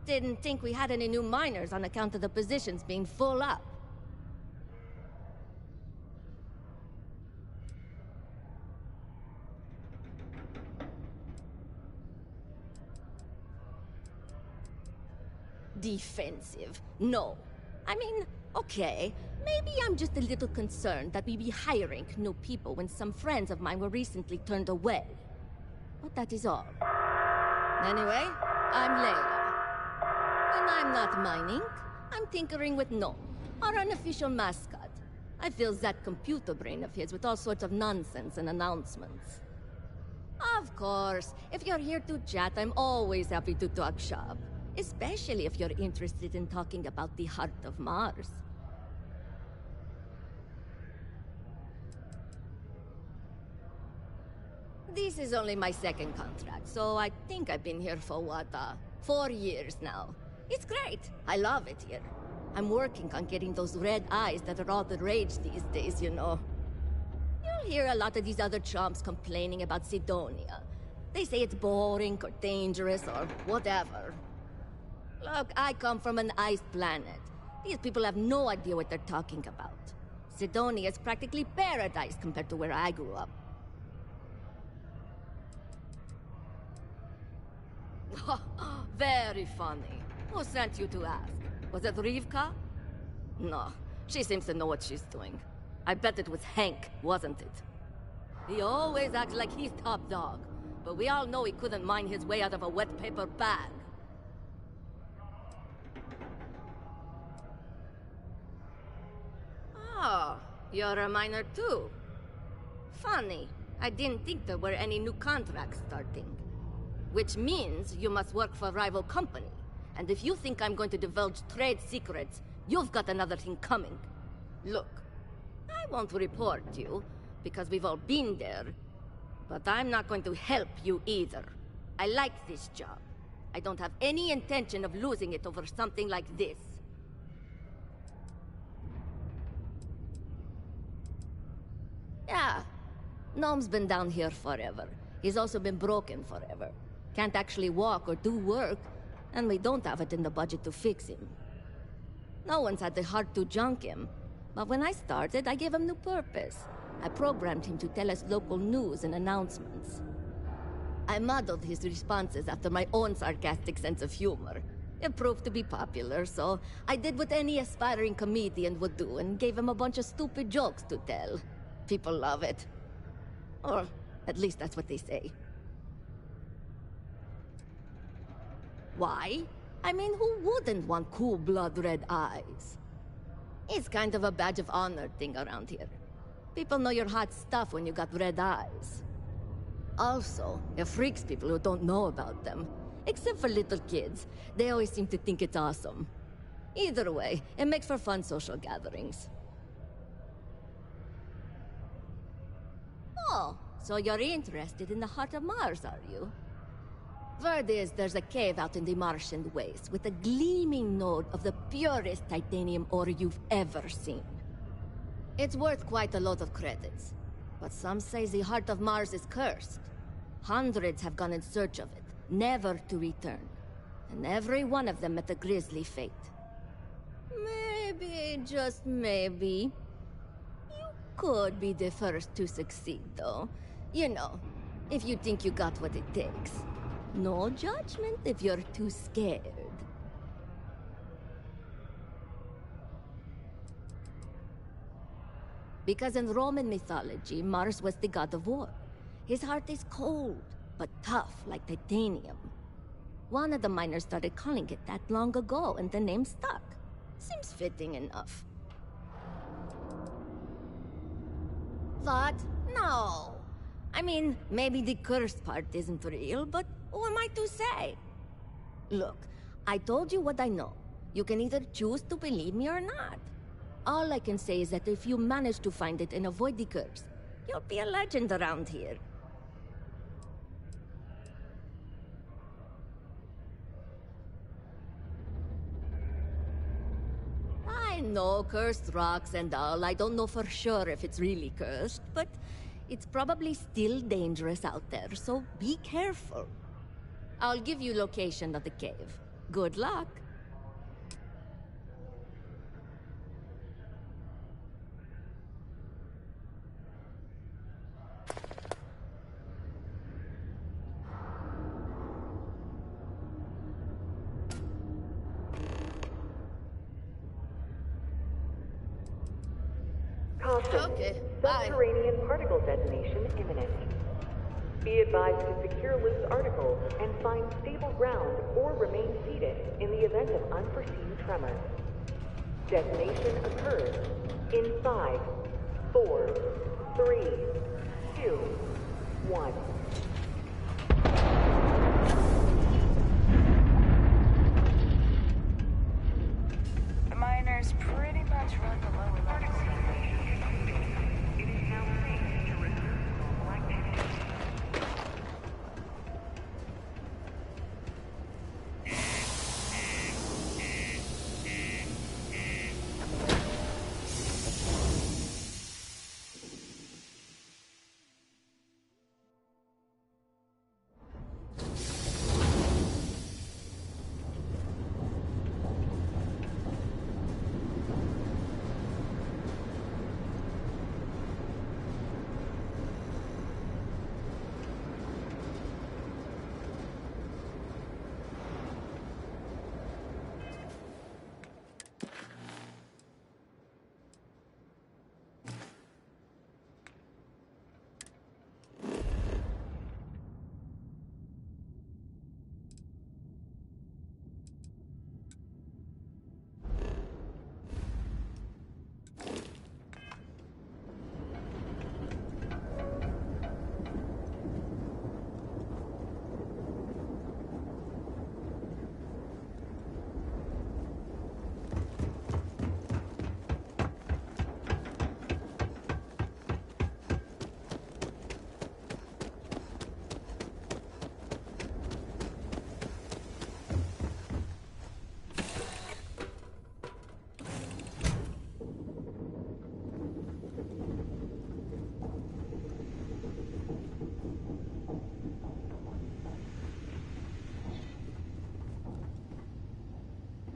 Didn't think we had any new miners on account of the positions being full up. Defensive? No. I mean, okay, maybe I'm just a little concerned that we be hiring new people when some friends of mine were recently turned away. But that is all. Anyway, I'm Layla. When I'm not mining, I'm tinkering with Gnome, our unofficial mascot. I fill that computer brain of his with all sorts of nonsense and announcements. Of course, if you're here to chat, I'm always happy to talk shop. Especially if you're interested in talking about the heart of Mars. This is only my second contract, so I think I've been here for 4 years now. It's great. I love it here. I'm working on getting those red eyes that are all the rage these days, you know. You'll hear a lot of these other chumps complaining about Sidonia. They say it's boring or dangerous or whatever. Look, I come from an ice planet. These people have no idea what they're talking about. Sidonia is practically paradise compared to where I grew up. Very funny. Who sent you to ask? Was it Rivka? No, she seems to know what she's doing. I bet it was Hank, wasn't it? He always acts like he's top dog, but we all know he couldn't mine his way out of a wet paper bag. Oh, you're a miner too. Funny, I didn't think there were any new contracts starting. Which means you must work for a rival company. And if you think I'm going to divulge trade secrets, you've got another thing coming. Look, I won't report you, because we've all been there. But I'm not going to help you either. I like this job. I don't have any intention of losing it over something like this. Yeah, Gnome's been down here forever. He's also been broken forever. Can't actually walk or do work, and we don't have it in the budget to fix him. No one's had the heart to junk him, but when I started, I gave him new purpose. I programmed him to tell us local news and announcements. I modeled his responses after my own sarcastic sense of humor. It proved to be popular, so I did what any aspiring comedian would do and gave him a bunch of stupid jokes to tell. People love it. Or at least that's what they say. Why? I mean, who wouldn't want cool blood red eyes? It's kind of a badge of honor thing around here. People know you're hot stuff when you got red eyes. Also, it freaks people who don't know about them. Except for little kids. They always seem to think it's awesome. Either way, it makes for fun social gatherings. Oh, so you're interested in the heart of Mars, are you? Word is there's a cave out in the Martian waste with a gleaming node of the purest titanium ore you've ever seen. It's worth quite a lot of credits, but some say the heart of Mars is cursed. Hundreds have gone in search of it, never to return, and every one of them met a grisly fate. Maybe, just maybe, you could be the first to succeed, though. You know, if you think you got what it takes. No judgment if you're too scared. Because in Roman mythology, Mars was the god of war. His heart is cold, but tough like titanium. One of the miners started calling it that long ago, and the name stuck. Seems fitting enough. What? No. I mean, maybe the cursed part isn't real, but who am I to say? Look, I told you what I know. You can either choose to believe me or not. All I can say is that if you manage to find it and avoid the curse, you'll be a legend around here. I know cursed rocks and all. I don't know for sure if it's really cursed, but it's probably still dangerous out there, so be careful. I'll give you location of the cave. Good luck. Caution. Okay, bye. Subterranean particle detonation imminent. Be advised to secure loose articles and find stable ground or remain seated in the event of unforeseen tremors. Detonation occurs in 5, 4, 3, 2, 1. The miners pretty much run the lower levels. It is now safe to resume normal activity.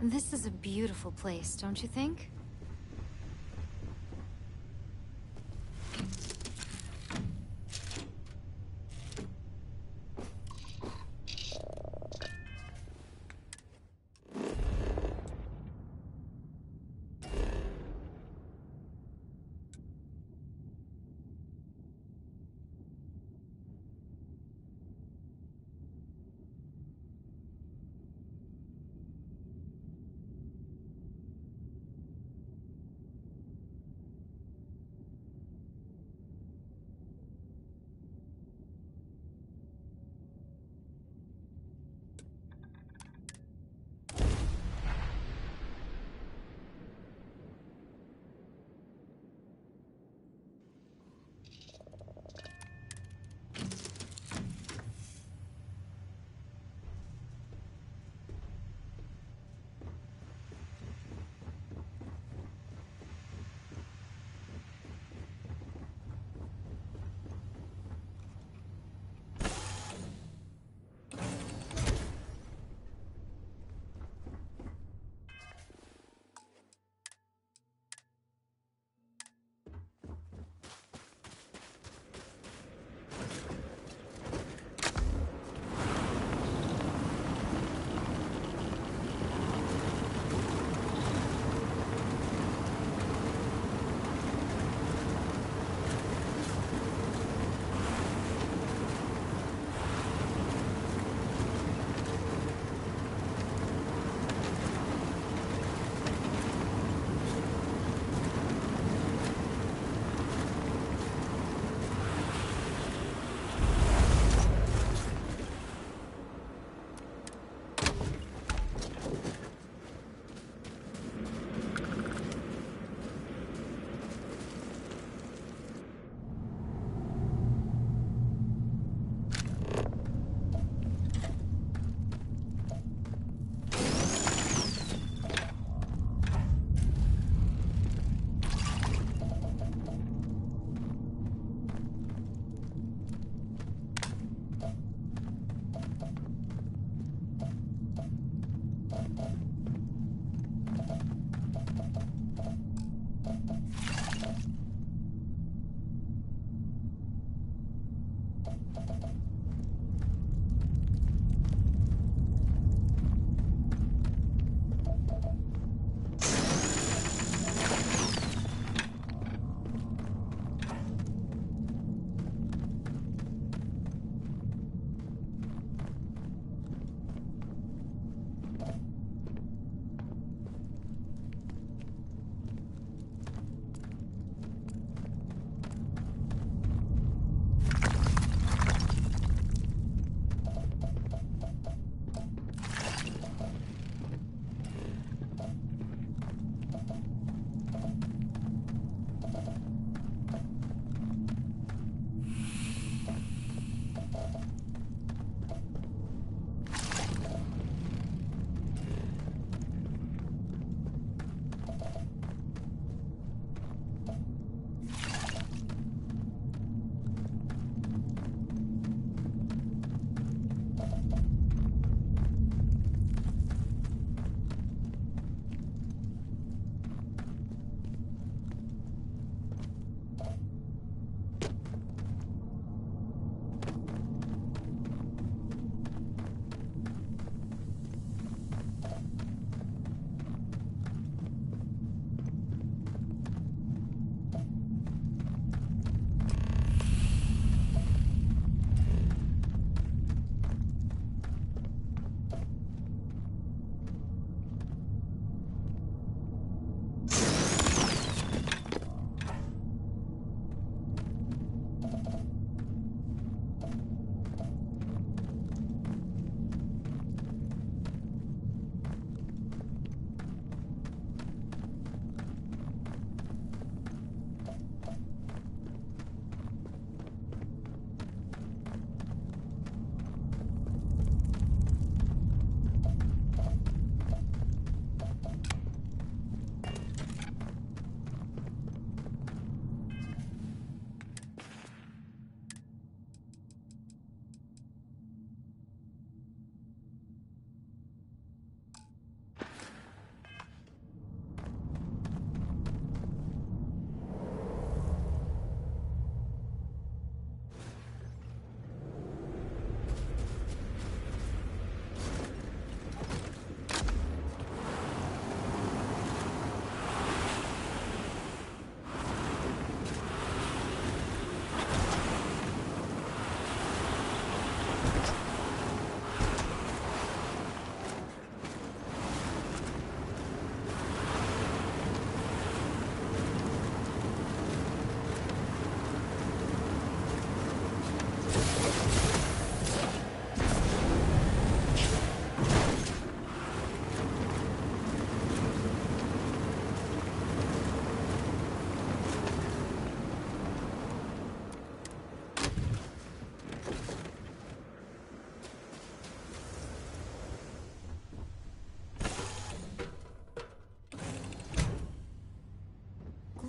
This is a beautiful place, don't you think?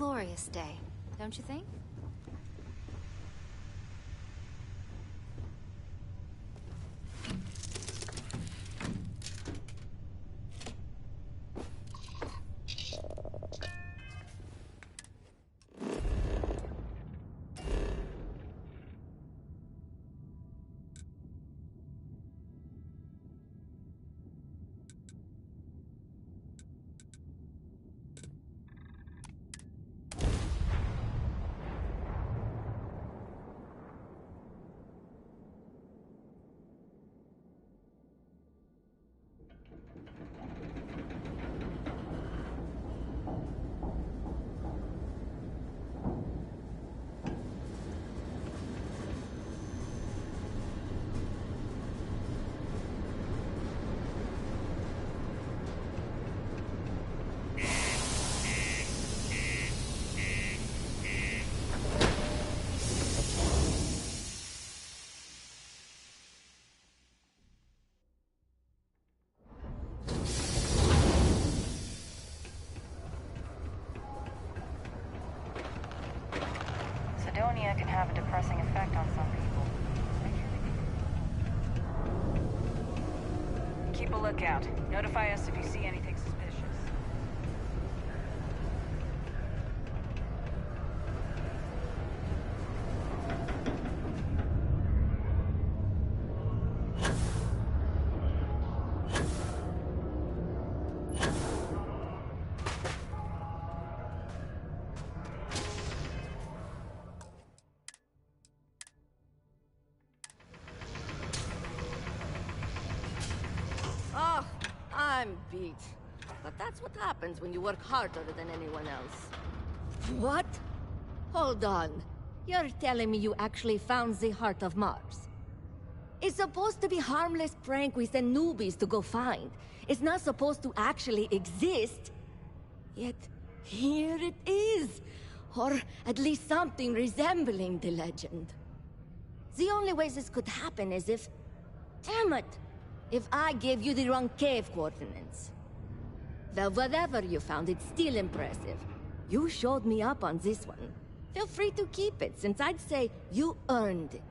glorious day, don't you think? Sidonia can have a depressing effect on some people. Keep a lookout. Notify us if you see anything suspicious. Oh, I'm beat. But that's what happens when you work harder than anyone else. What? Hold on. You're telling me you actually found the heart of Mars? It's supposed to be a harmless prank we send newbies to go find. It's not supposed to actually exist. Yet, here it is. Or at least something resembling the legend. The only way this could happen is if... Damn it! If I gave you the wrong cave coordinates. Well, whatever you found, it's still impressive. You showed me up on this one. Feel free to keep it, since I'd say you earned it.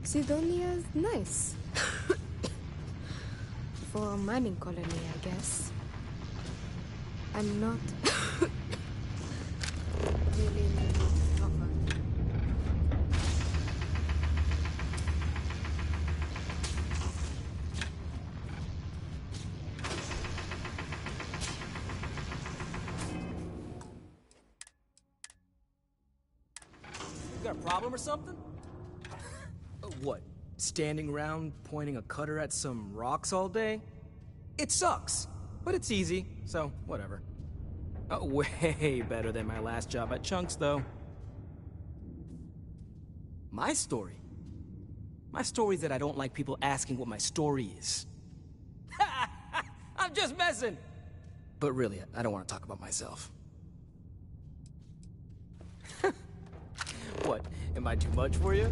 Sidonia's nice. For a mining colony, I guess. I'm not really proper. You got a problem or something? What, standing around pointing a cutter at some rocks all day? It sucks, but it's easy, so whatever. Way better than my last job at Chunks, though. My story? My story is that I don't like people asking what my story is. I'm just messing! But really, I don't want to talk about myself. What, am I too much for you?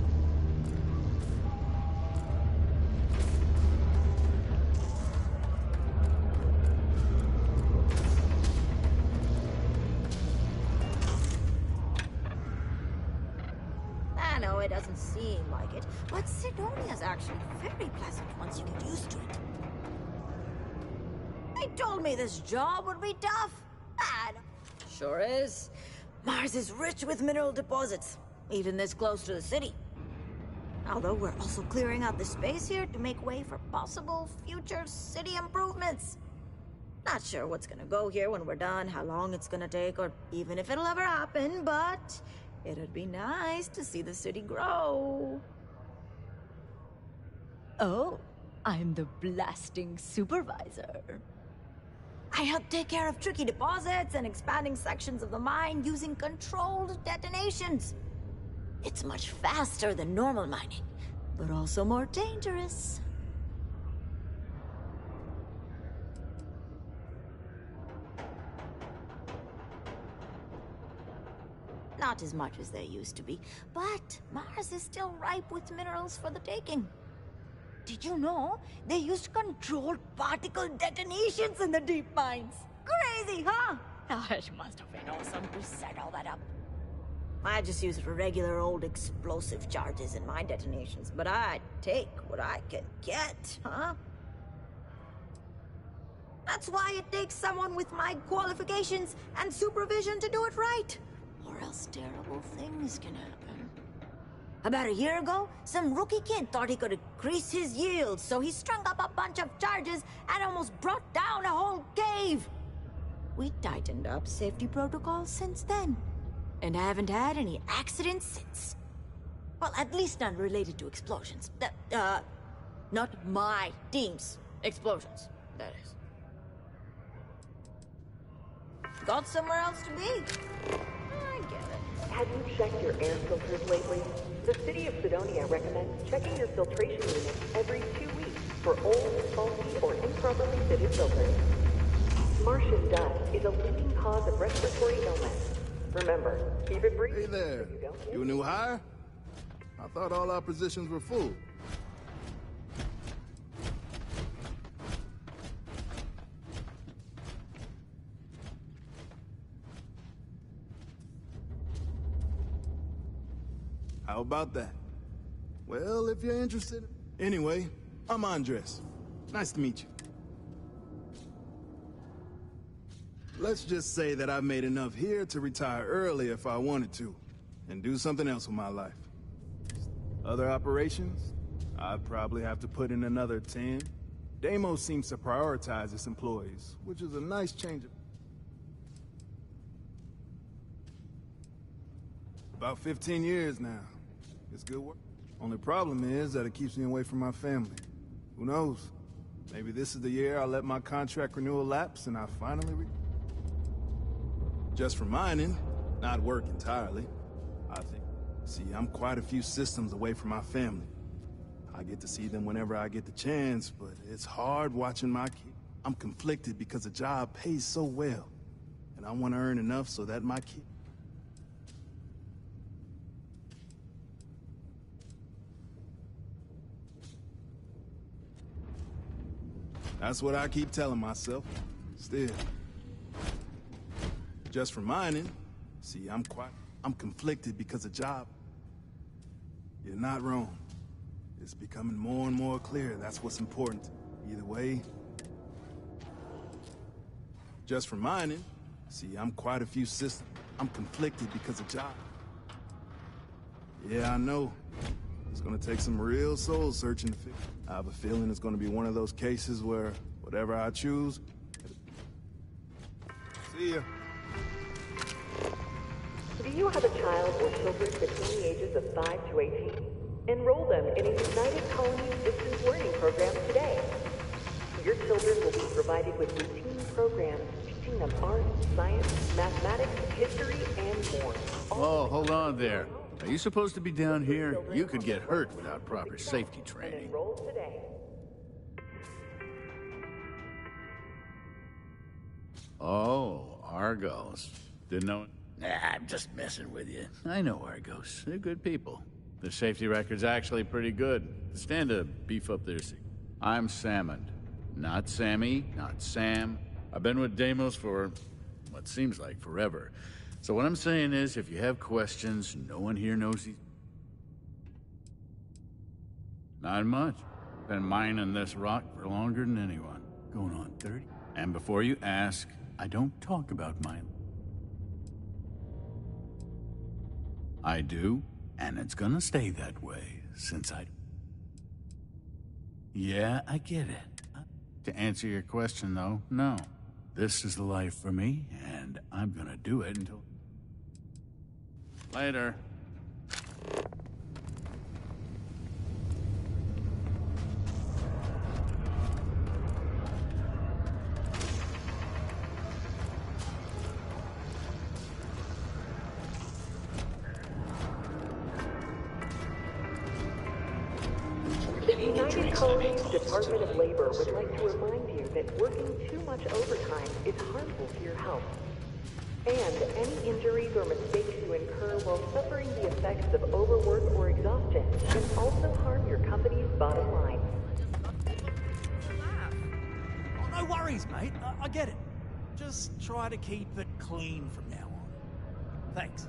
know it doesn't seem like it, but Sidonia's actually very pleasant once you get used to it. They told me this job would be tough. And sure is. Mars is rich with mineral deposits, even this close to the city. Although we're also clearing out the space here to make way for possible future city improvements. Not sure what's gonna go here when we're done, how long it's gonna take, or even if it'll ever happen, but it'd be nice to see the city grow. Oh, I'm the blasting supervisor. I help take care of tricky deposits and expanding sections of the mine using controlled detonations. It's much faster than normal mining, but also more dangerous. Not as much as they used to be, but Mars is still ripe with minerals for the taking. Did you know they used controlled particle detonations in the deep mines? Crazy, huh? It must have been awesome to set all that up. I just use regular old explosive charges in my detonations, but I take what I can get, huh? That's why it takes someone with my qualifications and supervision to do it right. Or else terrible things can happen. About a year ago, some rookie kid thought he could increase his yield, so he strung up a bunch of charges and almost brought down a whole cave. We tightened up safety protocols since then, and haven't had any accidents since. Well, at least none related to explosions. Not my team's explosions, that is. Got somewhere else to be? I get it. Have you checked your air filters lately? The city of Sidonia recommends checking your filtration unit every 2 weeks for old, faulty, or improperly fitted filters. Martian dust is a leading cause of respiratory illness. Remember, keep it brief. Hey there. You a new hire? I thought all our positions were full. How about that? Well, if you're interested... Anyway, I'm Andres. Nice to meet you. Let's just say that I've made enough here to retire early if I wanted to, and do something else with my life. Other operations? I'd probably have to put in another 10. Deimos seems to prioritize its employees, which is a nice change of... About 15 years now. It's good work. Only problem is that it keeps me away from my family. Who knows? Maybe this is the year I let my contract renewal lapse and I finally Just for mining, not work entirely, I think. See, I'm quite a few systems away from my family. I get to see them whenever I get the chance, but it's hard watching my kid. I'm conflicted because the job pays so well, and I want to earn enough so that my kid... That's what I keep telling myself. Still. Just for mining, see, I'm conflicted because the job... You're not wrong. It's becoming more and more clear that's what's important. Either way... Just for mining, see, I'm quite a few systems. I'm conflicted because of job. Yeah, I know. It's gonna take some real soul searching to fix. I have a feeling it's gonna be one of those cases where whatever I choose... See ya. Do you have a child or children between the ages of 5 to 18? Enroll them in a United Colonies distance learning program today. Your children will be provided with routine programs teaching them art, science, mathematics, history, and more. Oh, hold on there. Are you supposed to be down here? You could get hurt without proper safety And training. enroll today. Oh, Argos. Didn't know... Nah, I'm just messing with you. I know Argos. They're good people. The safety record's actually pretty good. Stand to beef up their... I'm Salmond. Not Sammy, not Sam. I've been with Deimos for what seems like forever. So what I'm saying is, if you have questions, no one here knows these... Not much. Been mining this rock for longer than anyone. Going on 30. And before you ask, I don't talk about mine. I do, and it's gonna stay that way, since I... Yeah, I get it. To answer your question, though, no. This is the life for me, and I'm gonna do it until... Later. The United Colonies Department of Labor would like to remind you that working too much overtime is harmful to your health. And any injuries or mistakes you incur while suffering the effects of overwork or exhaustion can also harm your company's bottom line. Oh, no worries, mate. I get it. Just try to keep it clean from now on. Thanks.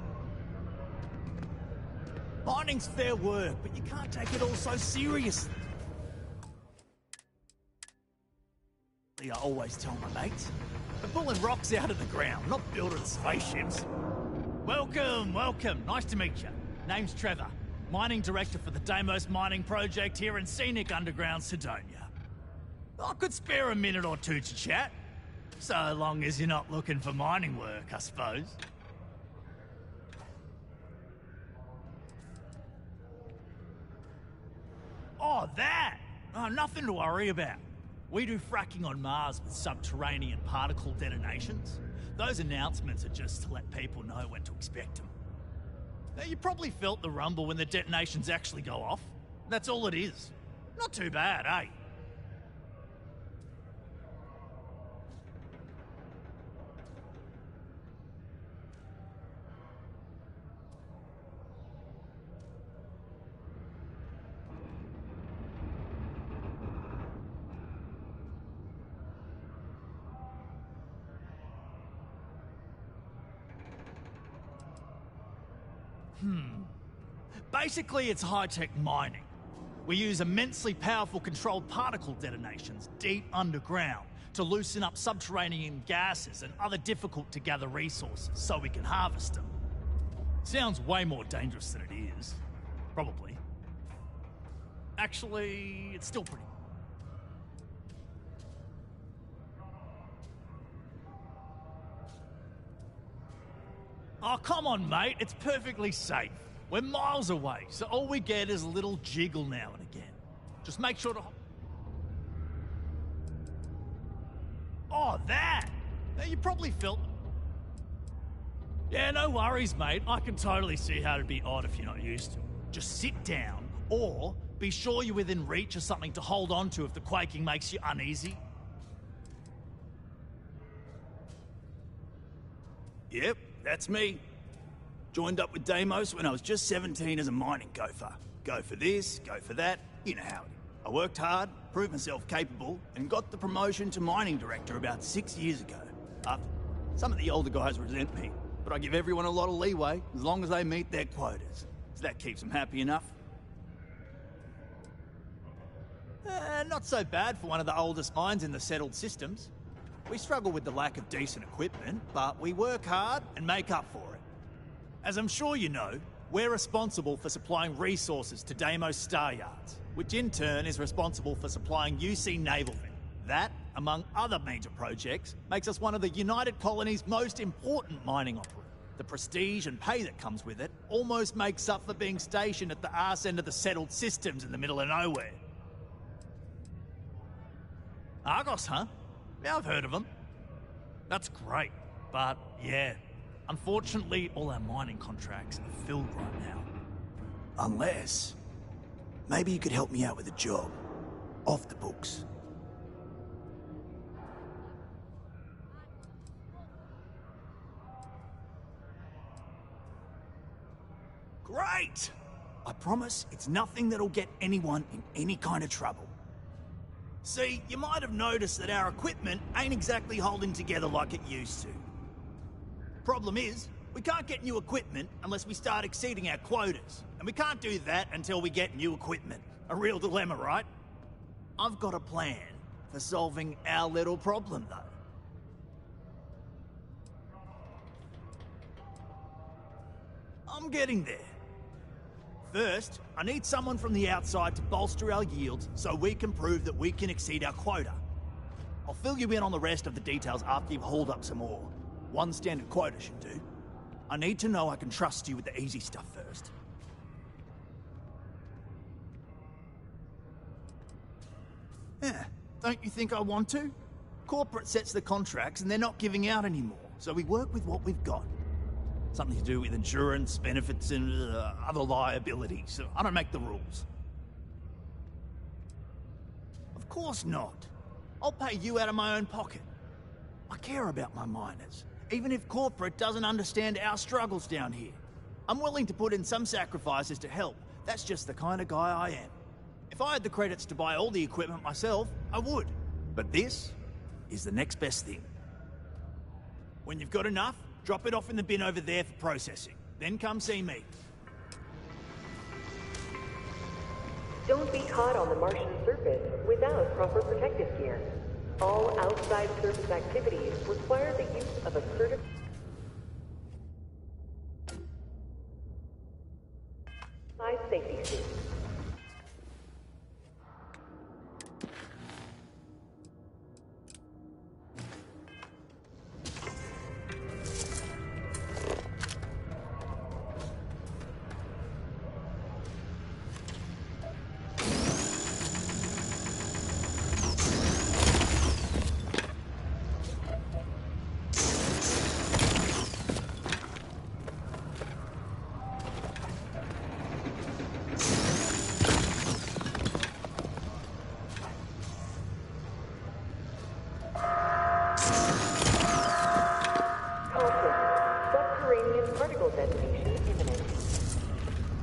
Mining's fair work, but you can't take it all so seriously. I always tell my mates, we're pulling rocks out of the ground, not building spaceships. Welcome, welcome. Nice to meet you. Name's Trevor, mining director for the Deimos mining project here in scenic underground Sidonia. I could spare a minute or two to chat, so long as you're not looking for mining work, I suppose. Oh, that! Oh, nothing to worry about. We do fracking on Mars with subterranean particle detonations. Those announcements are just to let people know when to expect them. Now, you probably felt the rumble when the detonations actually go off. That's all it is. Not too bad, eh? Basically, it's high-tech mining. We use immensely powerful controlled particle detonations deep underground to loosen up subterranean gases and other difficult-to-gather resources so we can harvest them. Sounds way more dangerous than it is. Probably. Actually, it's still pretty... Oh, come on, mate. It's perfectly safe. We're miles away, so all we get is a little jiggle now and again. Just make sure to... Oh, that! Now, you probably felt... Yeah, no worries, mate. I can totally see how it'd be odd if you're not used to it. Just sit down, or be sure you're within reach of something to hold on to if the quaking makes you uneasy. Yep, that's me. Joined up with Deimos when I was just 17 as a mining gopher. Go for this, go for that, you know how it is. I worked hard, proved myself capable, and got the promotion to mining director about 6 years ago. Some of the older guys resent me, but I give everyone a lot of leeway as long as they meet their quotas. So that keeps them happy enough. Not so bad for one of the oldest mines in the settled systems. We struggle with the lack of decent equipment, but we work hard and make up for it. As I'm sure you know, we're responsible for supplying resources to Deimos Star Yards, which in turn is responsible for supplying UC Navalville. That, among other major projects, makes us one of the United Colony's most important mining operators. The prestige and pay that comes with it almost makes up for being stationed at the arse end of the settled systems in the middle of nowhere. Argos, huh? Yeah, I've heard of them. That's great, but yeah, unfortunately, all our mining contracts are filled right now. Unless... maybe you could help me out with a job. Off the books. Great! I promise it's nothing that'll get anyone in any kind of trouble. See, you might have noticed that our equipment ain't exactly holding together like it used to. Problem is, we can't get new equipment unless we start exceeding our quotas, and we can't do that until we get new equipment. A real dilemma, right? I've got a plan for solving our little problem, though. I'm getting there. First, I need someone from the outside to bolster our yields so we can prove that we can exceed our quota. I'll fill you in on the rest of the details after you've hauled up some ore. One standard quota should do. I need to know I can trust you with the easy stuff first. Yeah, don't you think I want to? Corporate sets the contracts and they're not giving out anymore, so we work with what we've got. Something to do with insurance, benefits, and other liabilities. I don't make the rules. Of course not. I'll pay you out of my own pocket. I care about my miners, even if corporate doesn't understand our struggles down here. I'm willing to put in some sacrifices to help. That's just the kind of guy I am. If I had the credits to buy all the equipment myself, I would. But this is the next best thing. When you've got enough, drop it off in the bin over there for processing. Then come see me. Don't be caught on the Martian surface without proper protective gear. All outside surface activities require the use of a certified safety suit.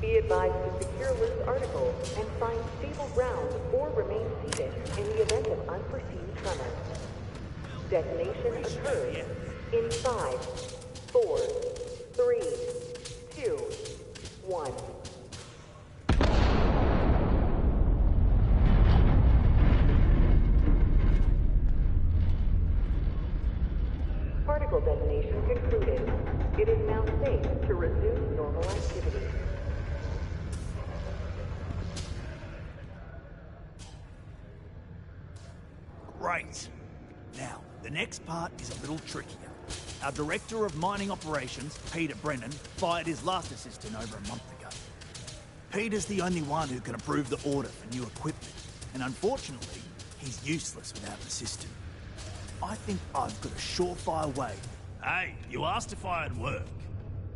Be advised to secure loose articles and find stable ground or remain seated in the event of unforeseen tremors. Detonation occurs in 5, 4, 3, 2, 1. Particle detonation concluded. It is now safe to resume normal activity. Great. Now, the next part is a little trickier. Our Director of Mining Operations, Peter Brennan, fired his last assistant over a month ago. Peter's the only one who can approve the order for new equipment, and unfortunately, he's useless without an assistant. I think I've got a surefire way. Hey, you asked if I had work.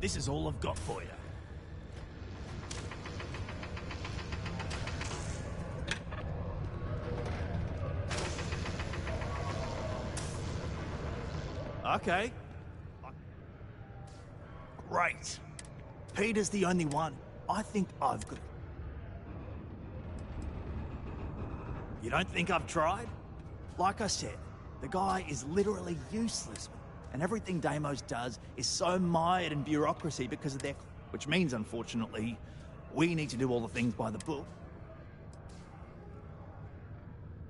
This is all I've got for you. Okay. Great. Peter's the only one. I think I've got... You don't think I've tried? Like I said, the guy is literally useless. And everything Deimos does is so mired in bureaucracy because of their... Which means, unfortunately, we need to do all the things by the book.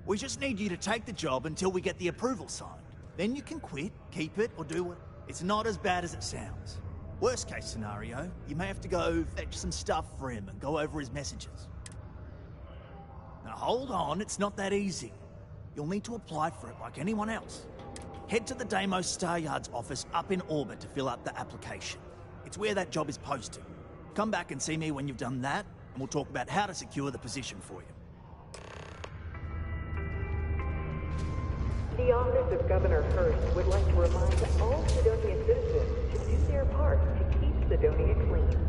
We just need you to take the job until we get the approval signed. Then you can quit, keep it, or do what... It's not as bad as it sounds. Worst case scenario, you may have to go fetch some stuff for him and go over his messages. Now hold on, it's not that easy. You'll need to apply for it like anyone else. Head to the Deimos Star Yard's office up in orbit to fill out the application. It's where that job is posted. Come back and see me when you've done that, and we'll talk about how to secure the position for you. The Office of Governor Hurst would like to remind all Sidonia citizens to do their part to keep Sidonia clean.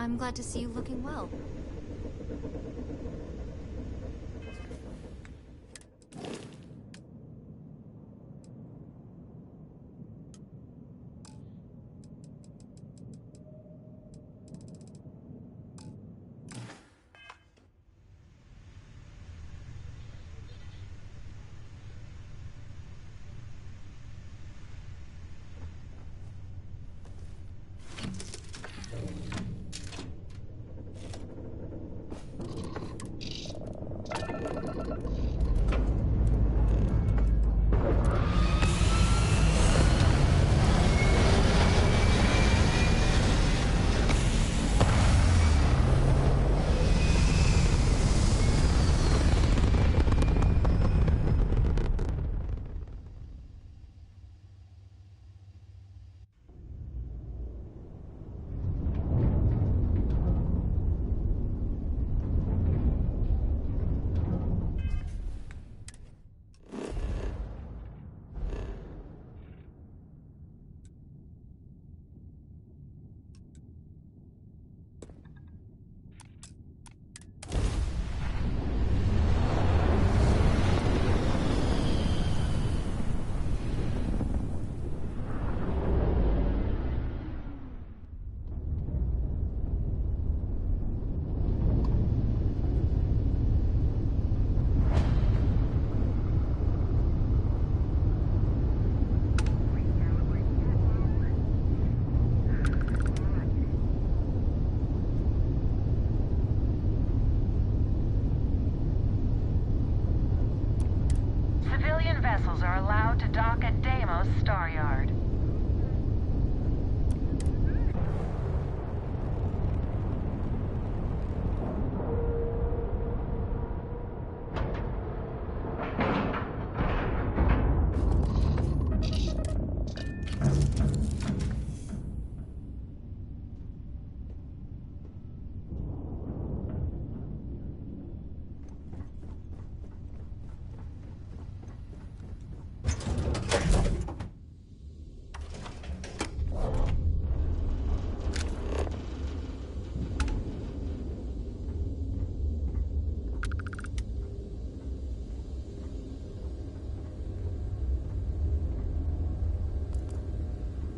I'm glad to see you looking well. Civilian vessels are allowed to dock at Deimos Star Yard.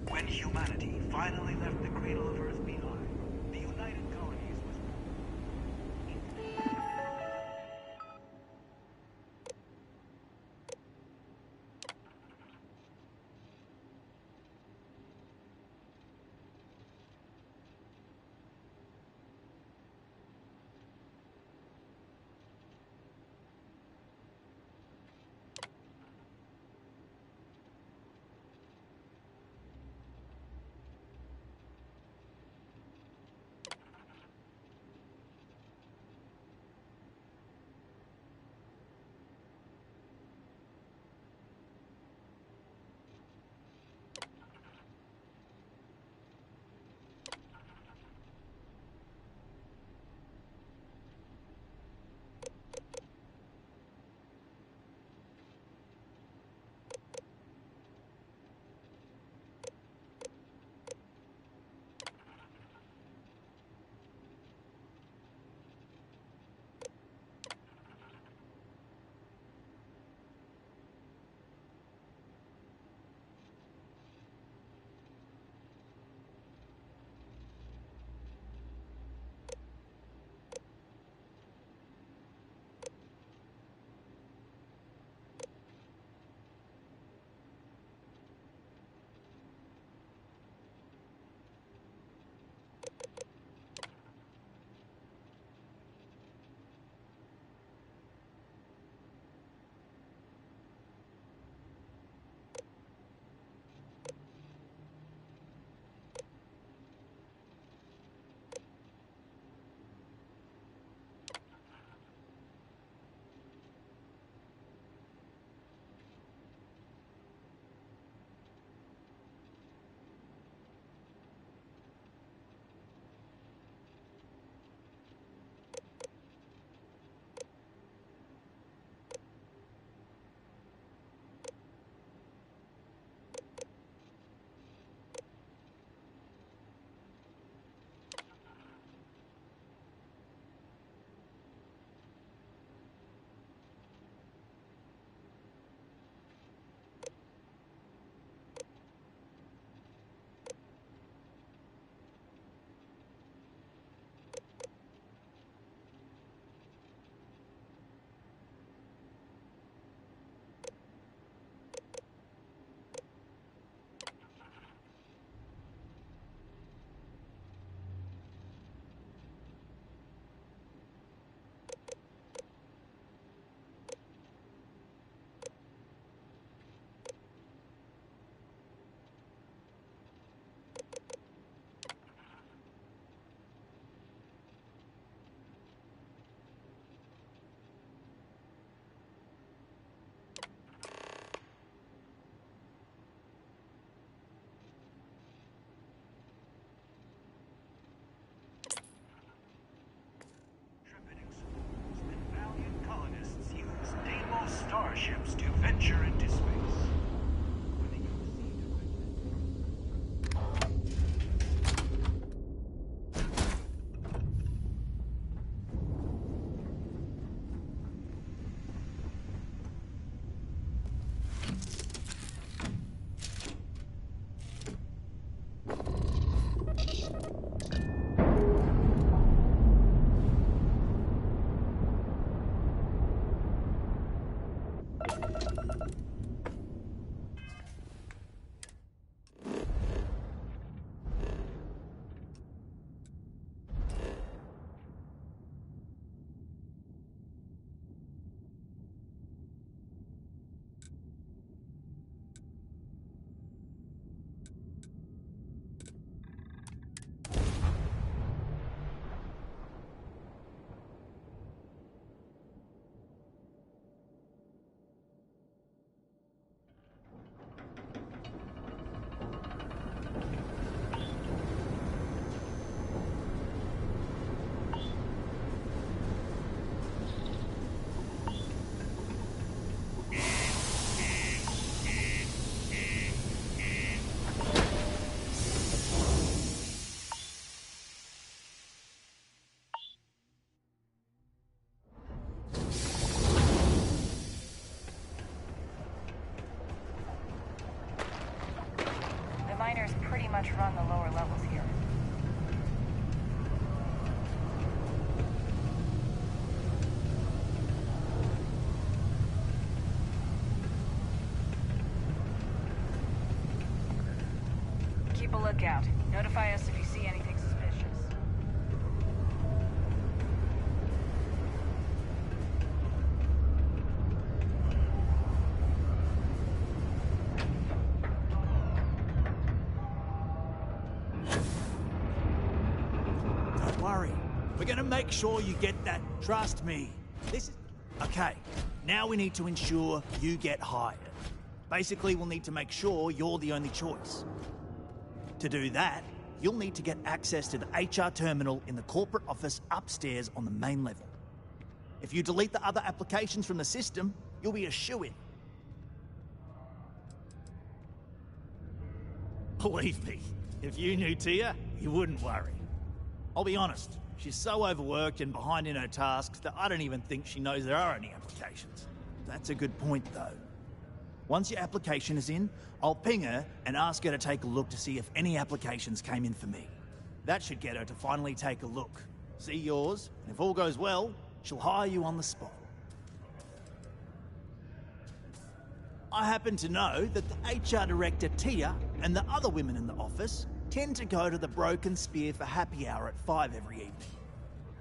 When humanity finally left the cradle of Earth behind, the United Colonies was... lookout. Notify us if you see anything suspicious. Don't worry. We're gonna make sure you get that. Trust me. This is... Okay, now we need to ensure you get hired. Basically, we'll need to make sure you're the only choice. To do that, you'll need to get access to the HR terminal in the corporate office upstairs on the main level. If you delete the other applications from the system, you'll be a shoo-in. Believe me, if you knew Tia, you wouldn't worry. I'll be honest, she's so overworked and behind in her tasks that I don't even think she knows there are any applications. That's a good point, though. Once your application is in, I'll ping her and ask her to take a look to see if any applications came in for me. That should get her to finally take a look, see yours, and if all goes well, she'll hire you on the spot. I happen to know that the HR director, Tia, and the other women in the office tend to go to the Broken Spear for happy hour at 5 every evening.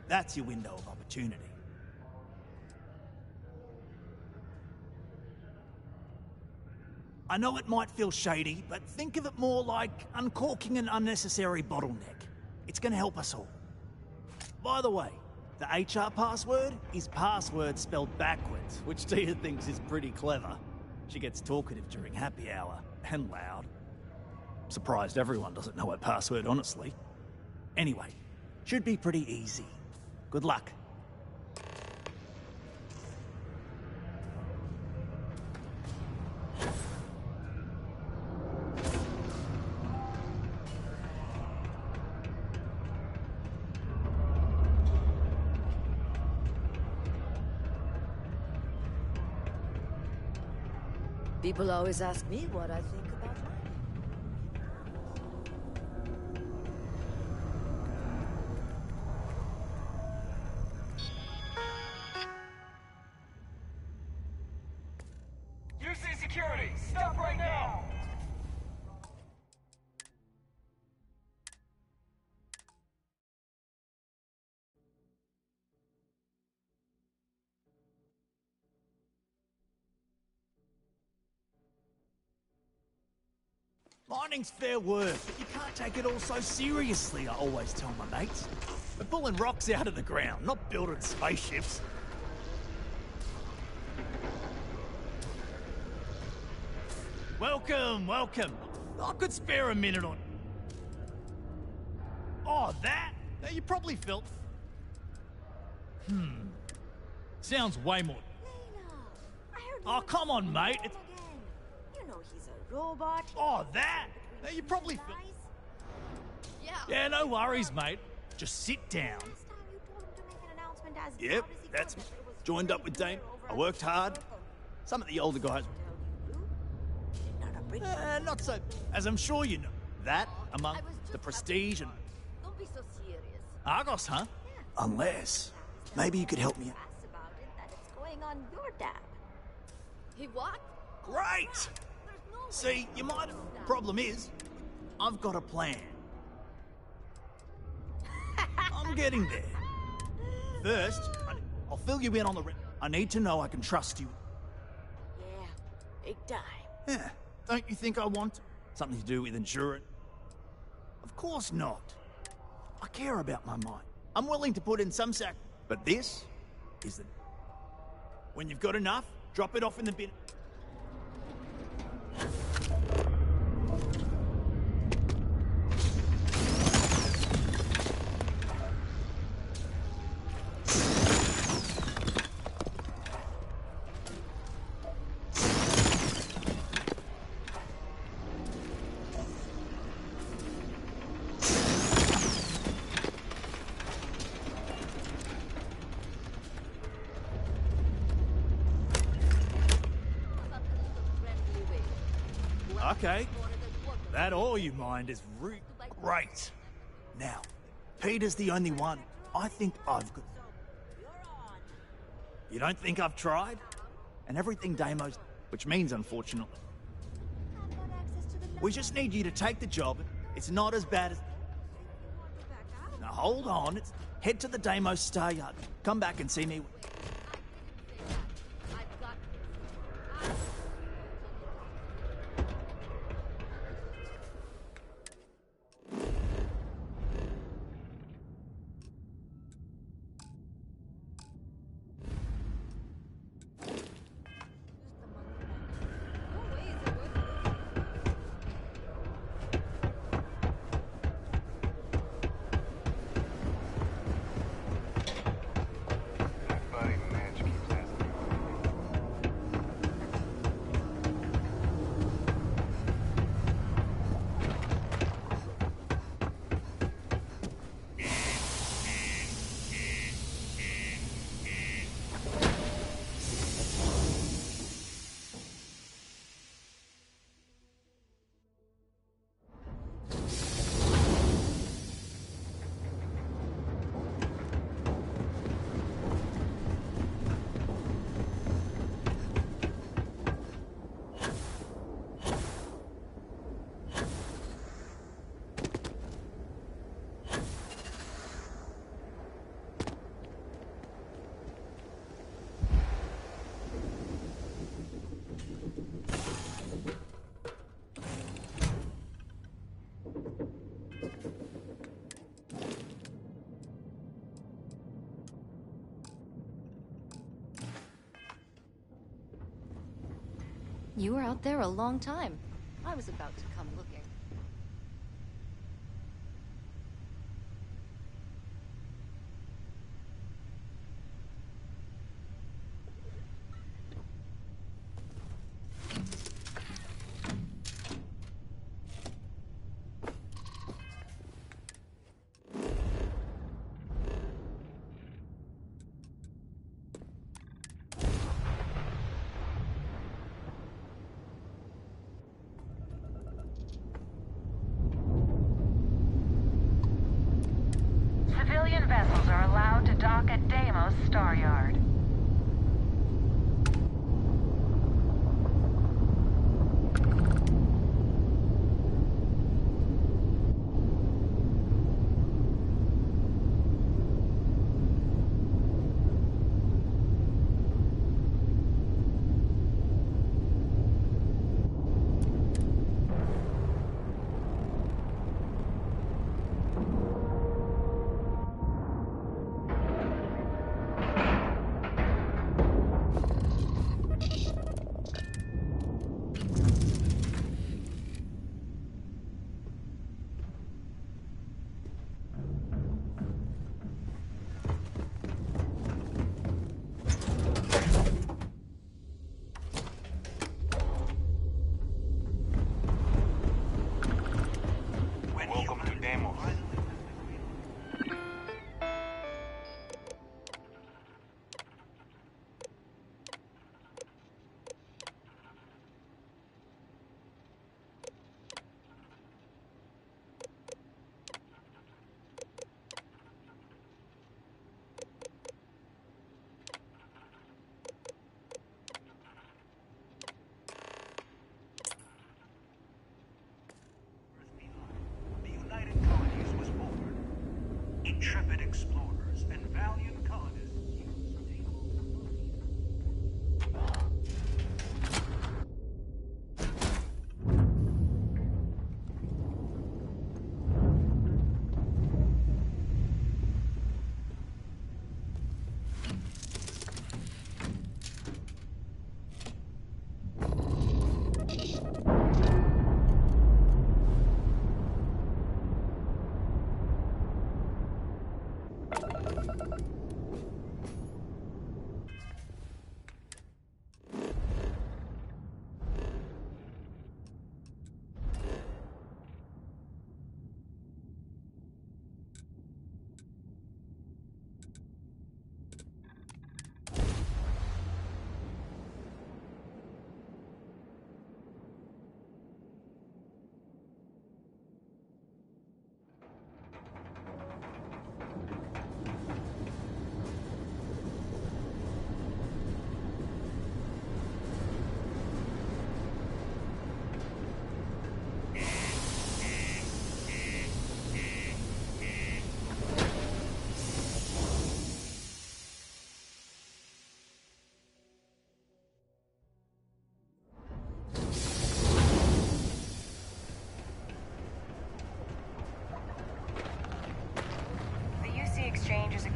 That's your window of opportunity. I know it might feel shady, but think of it more like uncorking an unnecessary bottleneck. It's going to help us all. By the way, the HR password is password spelled backwards, which Tia thinks is pretty clever. She gets talkative during happy hour, and loud. Surprised everyone doesn't know her password, honestly. Anyway, should be pretty easy. Good luck. People always ask me what I think about life. UC security, stop right now! Mining's fair work, but you can't take it all so seriously, I always tell my mates. We're pulling rocks out of the ground, not building spaceships. Welcome, welcome. I could spare a minute on... Oh, that? Now, you probably felt... Sounds way more... Oh, come on, mate. It's... You know he's a robot. Oh, that? Now, you probably felt... Yeah, no worries, mate. Just sit down. Yep, that's me. Joined up with Dane. I worked hard. Some of the older guys... not so... As I'm sure you know. That, among the prestige and... Don't be so serious. Argos, huh? Unless... Maybe you could help me out. About it, that it's going on your tab. He what? Great! See, you might have... Problem is, I've got a plan. I'm getting there. First, I'll fill you in on the... I need to know I can trust you. Yeah, big time. Yeah. Don't you think I want something to do with insurance? Of course not. I care about my mind. I'm willing to put in some sac... But this is the... When you've got enough, drop it off in the bin. Okay. That all you mind is great. Now, Peter's the only one I think I've got. You don't think I've tried? And everything Damo's... Which means, unfortunately... We just need you to take the job It's not as bad as... Now hold on, head to the Deimos Star Yard. Come back and see me... You were out there a long time. I was about to come looking. Civilian vessels are allowed to dock at Deimos Star Yard. Welcome to Deimos. The United Colonies was born. Intrepid explorers and valiant colonists used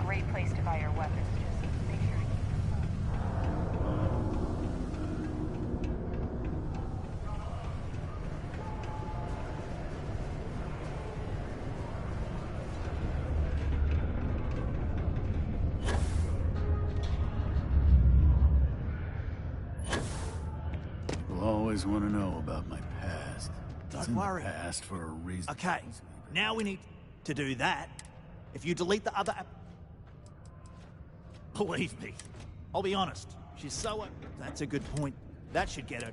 great place to buy your weapons. Just make sure to keep them. People always want to know about my past. Don't It's in worry. the past for a reason. Okay, now we need to do that. If you delete the other app... Believe me, I'll be honest. She's so... That's a good point. That should get her.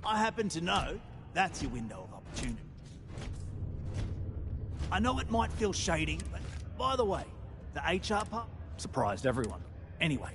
I happen to know that's your window of opportunity. I know it might feel shady, but by the way, the HR part surprised everyone. Anyway.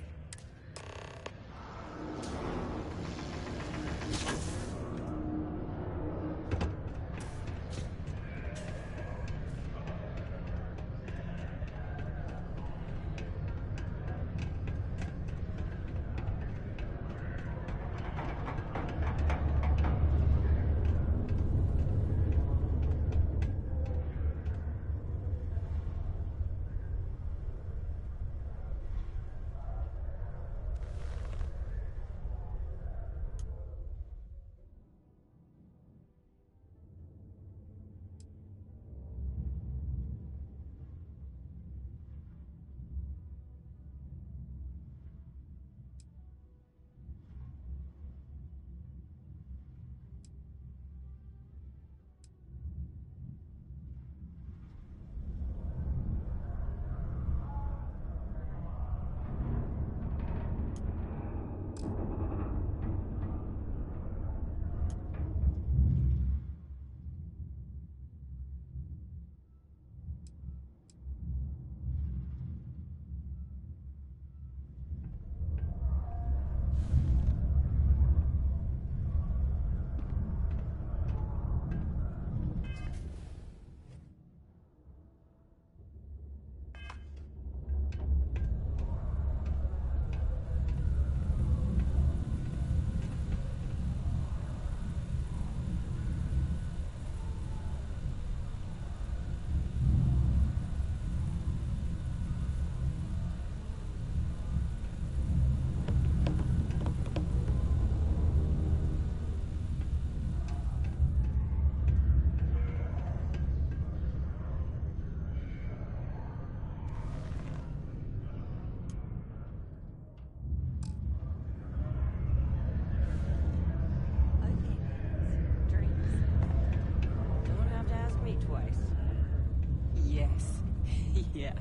Yeah,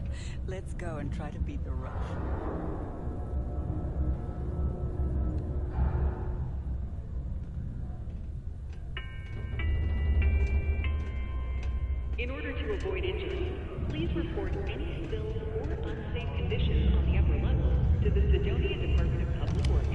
let's go and try to beat the rush. In order to avoid injury, please report any spills or unsafe conditions on the upper level to the Sidonia Department of Public Works.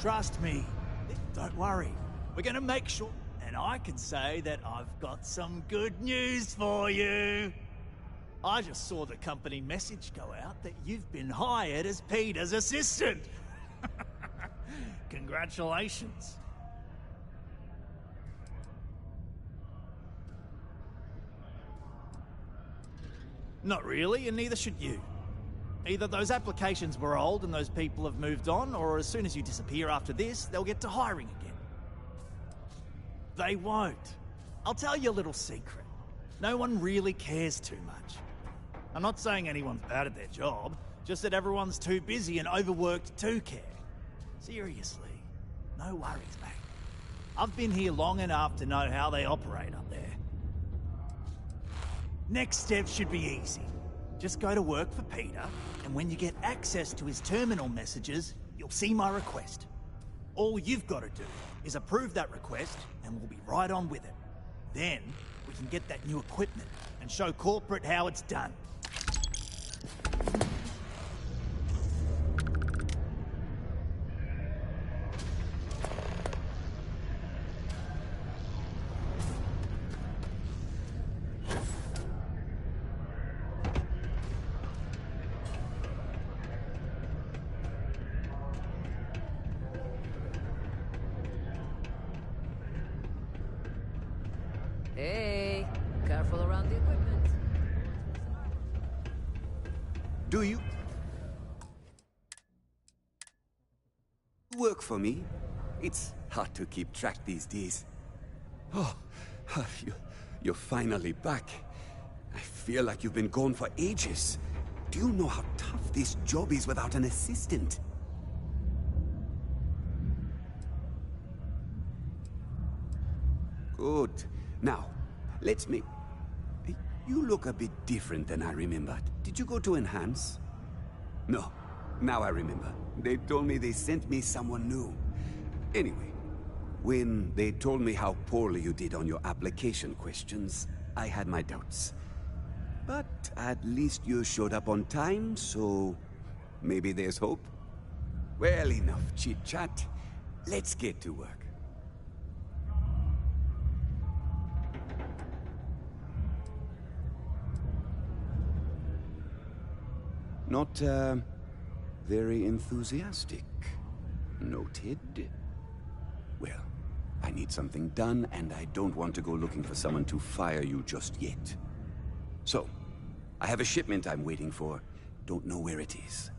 Trust me. Don't worry. We're gonna make sure... And I can say that I've got some good news for you. I just saw the company message go out that you've been hired as Peter's assistant. Congratulations. Not really, and neither should you. Either those applications were old and those people have moved on, or as soon as you disappear after this, they'll get to hiring again. They won't. I'll tell you a little secret. No one really cares too much. I'm not saying anyone's bad at their job, just that everyone's too busy and overworked to care. Seriously, no worries, mate. I've been here long enough to know how they operate up there. Next step should be easy. Just go to work for Peter, and when you get access to his terminal messages, you'll see my request. All you've got to do is approve that request, and we'll be right on with it. Then, we can get that new equipment and show corporate how it's done. Hey, careful around the equipment. Do you work for me? It's hard to keep track these days. Oh, you're finally back. I feel like you've been gone for ages. Do you know how tough this job is without an assistant? Good. Now, let's make... You look a bit different than I remembered. Did you go to Enhance? No. Now I remember. They told me they sent me someone new. Anyway, when they told me how poorly you did on your application questions, I had my doubts. But at least you showed up on time, so maybe there's hope. Well, enough chit-chat. Let's get to work. Not, very enthusiastic. Noted. Well, I need something done, and I don't want to go looking for someone to fire you just yet. So, I have a shipment I'm waiting for. Don't know where it is.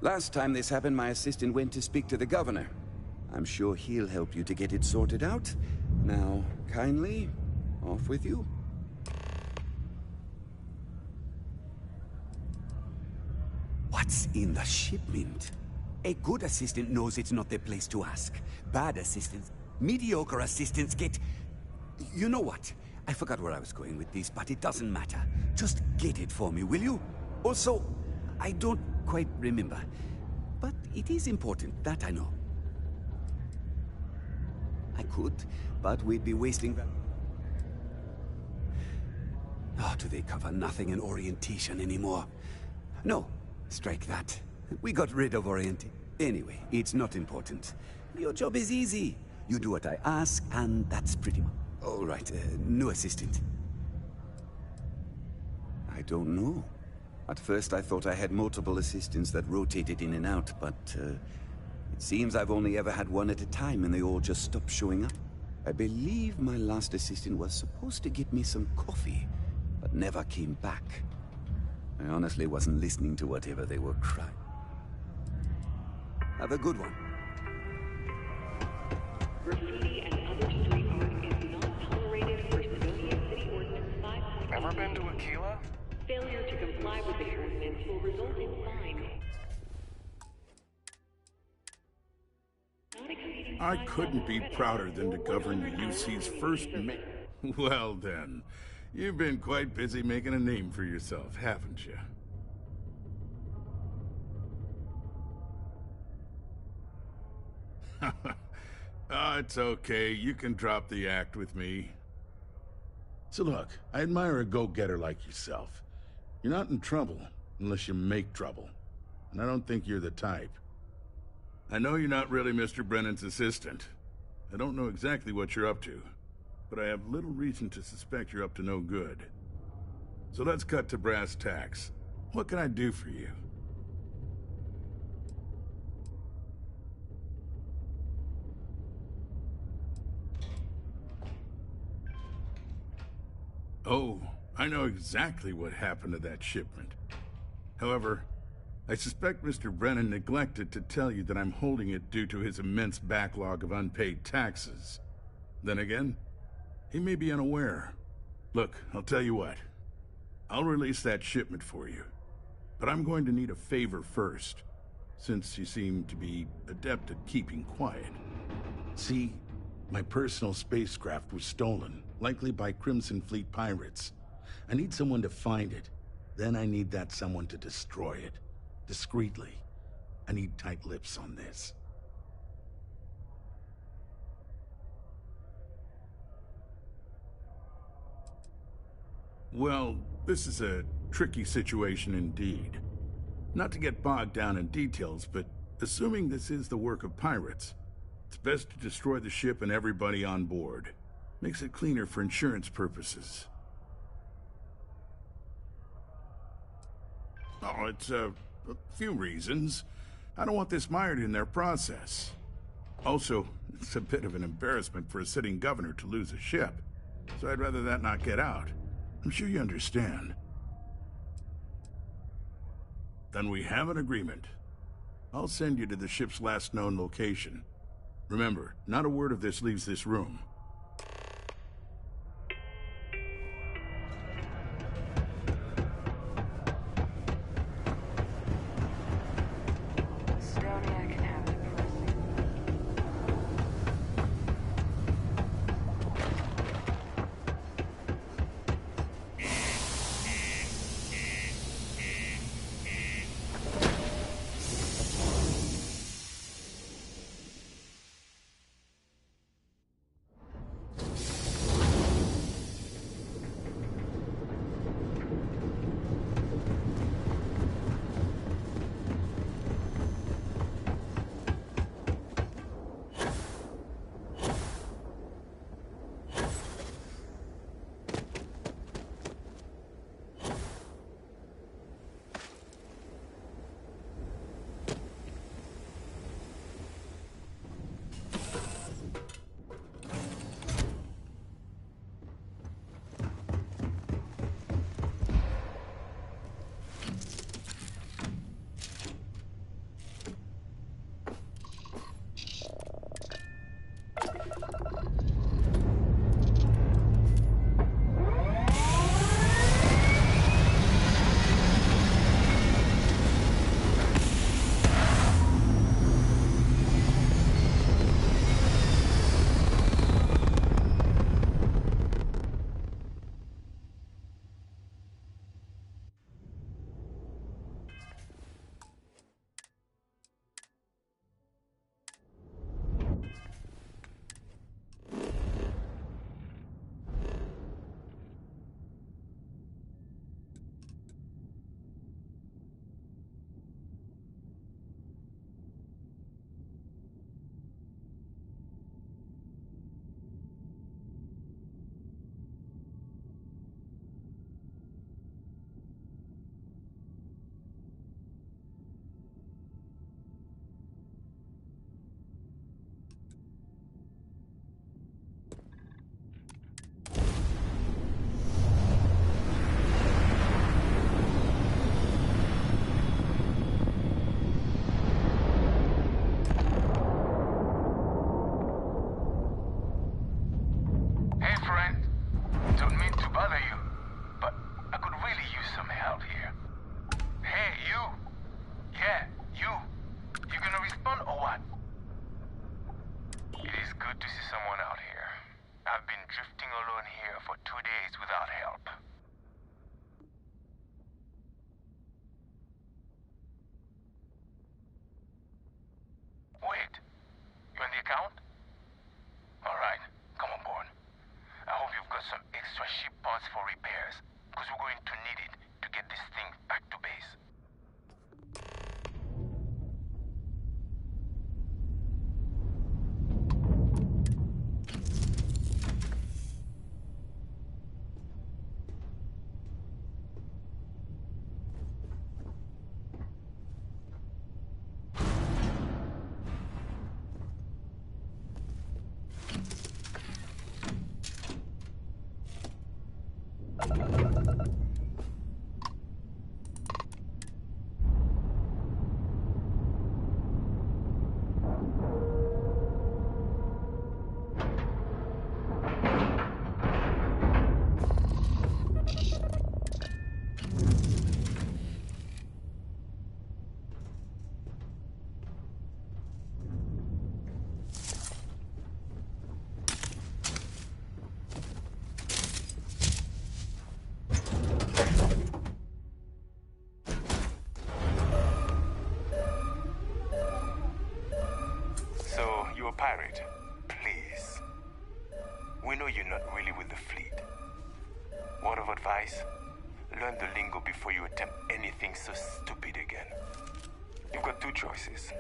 Last time this happened, my assistant went to speak to the governor. I'm sure he'll help you to get it sorted out. Now, kindly, off with you. What's in the shipment? A good assistant knows it's not their place to ask. Bad assistants, mediocre assistants get... You know what? I forgot where I was going with this, but it doesn't matter. Just get it for me, will you? Also, I don't quite remember. But it is important, that I know. I could, but we'd be wasting that. Oh, do they cover nothing in orientation anymore? No. Strike that. We got rid of orientation. Anyway, it's not important. Your job is easy. You do what I ask, and that's pretty much... All right, new assistant. I don't know. At first I thought I had multiple assistants that rotated in and out, but it seems I've only ever had one at a time, and they all just stopped showing up. I believe my last assistant was supposed to get me some coffee, but never came back. I honestly wasn't listening to whatever they were crying. Have a good one. Graffiti and other street art is not tolerated for Civilian City Ordinance 5.8. Ever been to Aquila? Failure to comply with the ordinance will result in fine. I couldn't be prouder than to govern the UC's first Well then, you've been quite busy making a name for yourself, haven't you? Oh, it's okay. You can drop the act with me. So look, I admire a go-getter like yourself. You're not in trouble unless you make trouble. And I don't think you're the type. I know you're not really Mr. Brennan's assistant. I don't know exactly what you're up to, but I have little reason to suspect you're up to no good. So let's cut to brass tacks. What can I do for you? Oh, I know exactly what happened to that shipment. However, I suspect Mr. Brennan neglected to tell you that I'm holding it due to his immense backlog of unpaid taxes. Then again, he may be unaware. Look, I'll tell you what. I'll release that shipment for you. But I'm going to need a favor first, since you seem to be adept at keeping quiet. See, my personal spacecraft was stolen, likely by Crimson Fleet pirates. I need someone to find it. Then I need that someone to destroy it. Discreetly. I need tight lips on this. Well, this is a tricky situation indeed. Not to get bogged down in details, but assuming this is the work of pirates, it's best to destroy the ship and everybody on board. Makes it cleaner for insurance purposes. Oh, it's a few reasons. I don't want this mired in their process. Also, it's a bit of an embarrassment for a sitting governor to lose a ship, so I'd rather that not get out. I'm sure you understand. Then we have an agreement. I'll send you to the ship's last known location. Remember, not a word of this leaves this room. Stoniak can have it, Presley. Pirate, please. We know you're not really with the fleet. Word of advice? Learn the lingo before you attempt anything so stupid again. You've got two choices.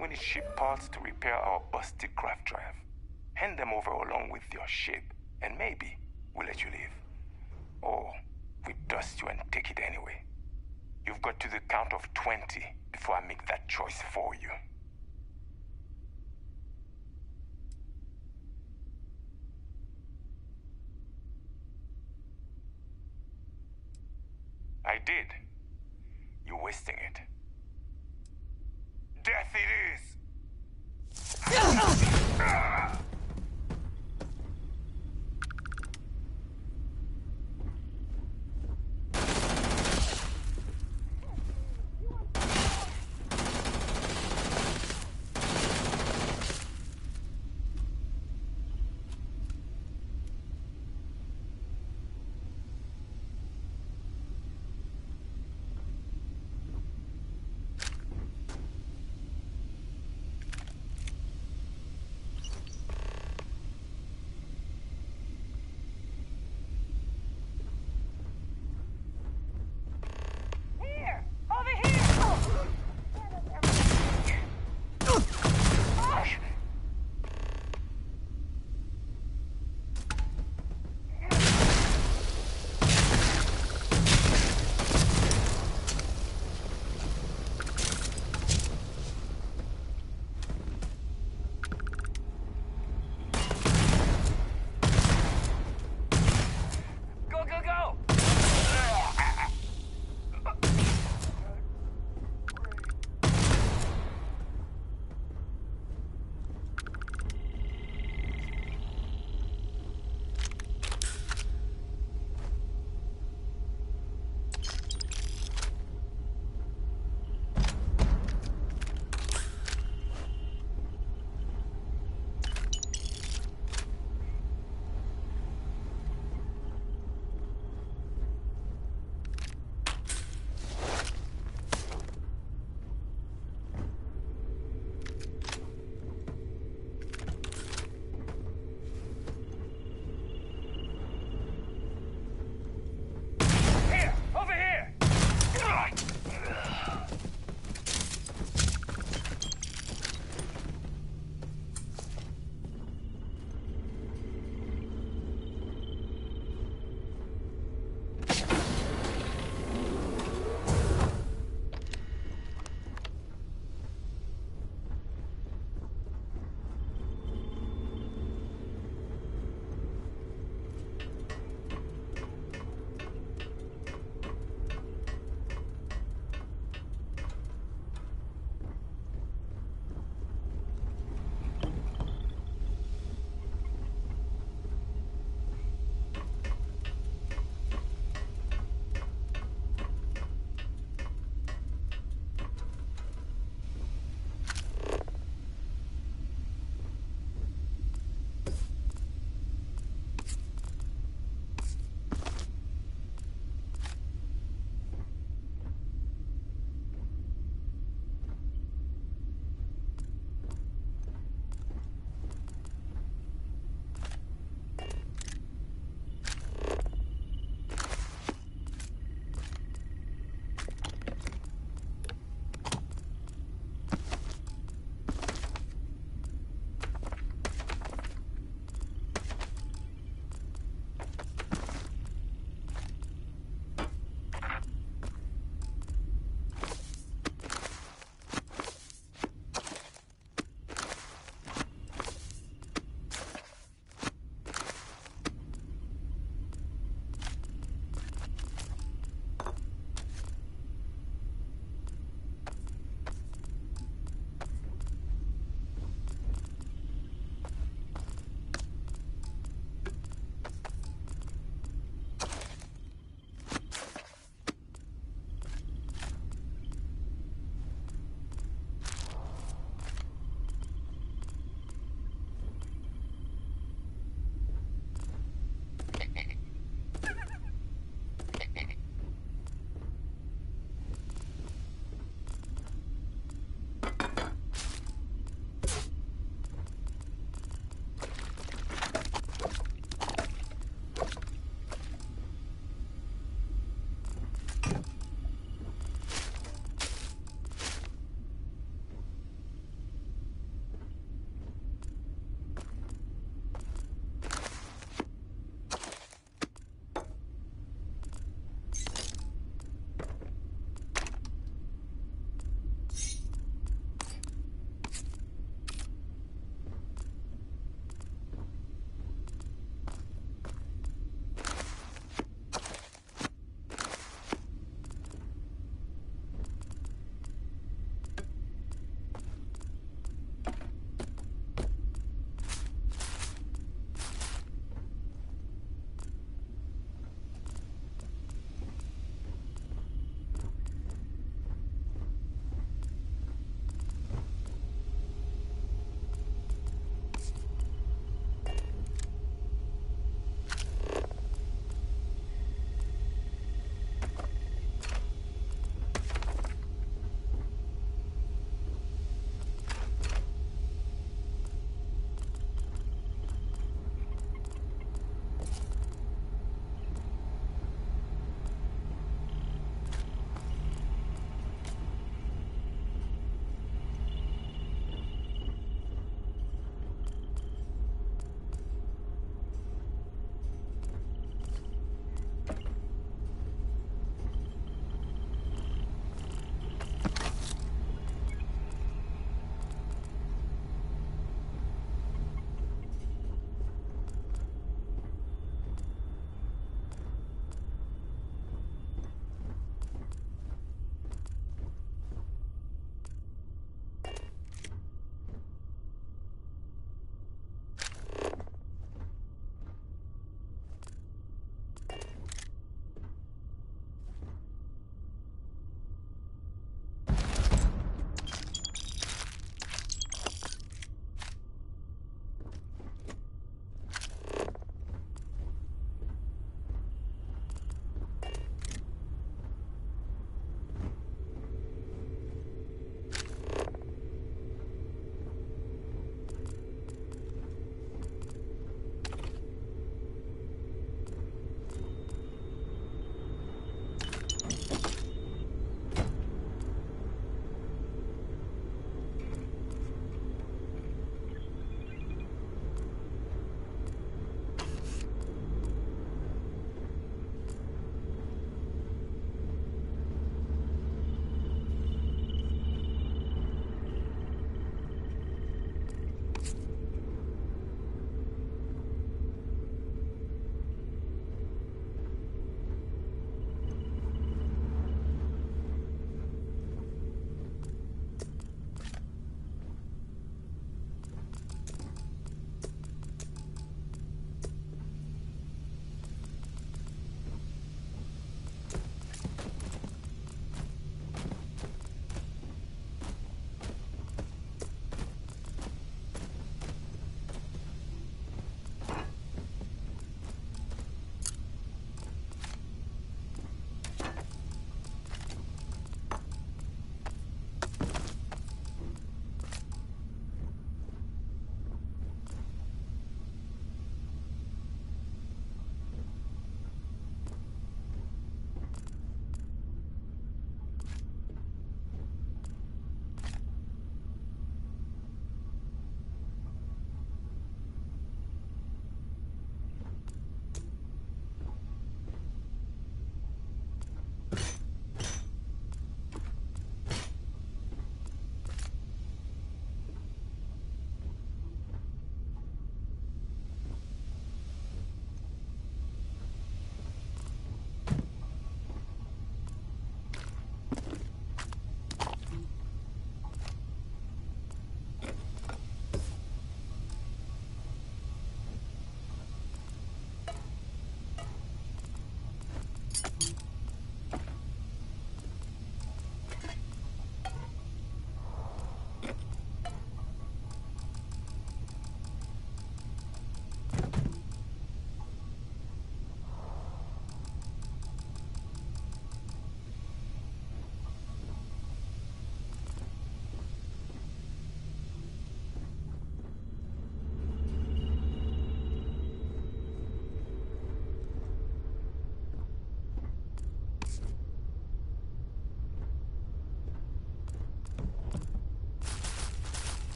We need ship parts to repair our busted craft drive. Hand them over along with your ship, and maybe we'll let you leave. Or we dust you and take it anyway. You've got to the count of 20 before I make that choice for you. I did. You're wasting it. Death it is!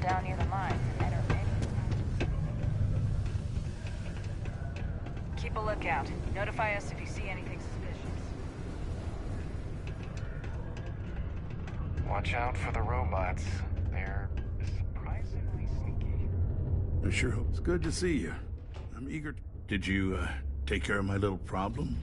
down near the mines and enter any. Keep a lookout. Notify us if you see anything suspicious. Watch out for the robots. They're surprisingly sneaky. I sure hope it's good to see you. I'm eager. Did you, take care of my little problem?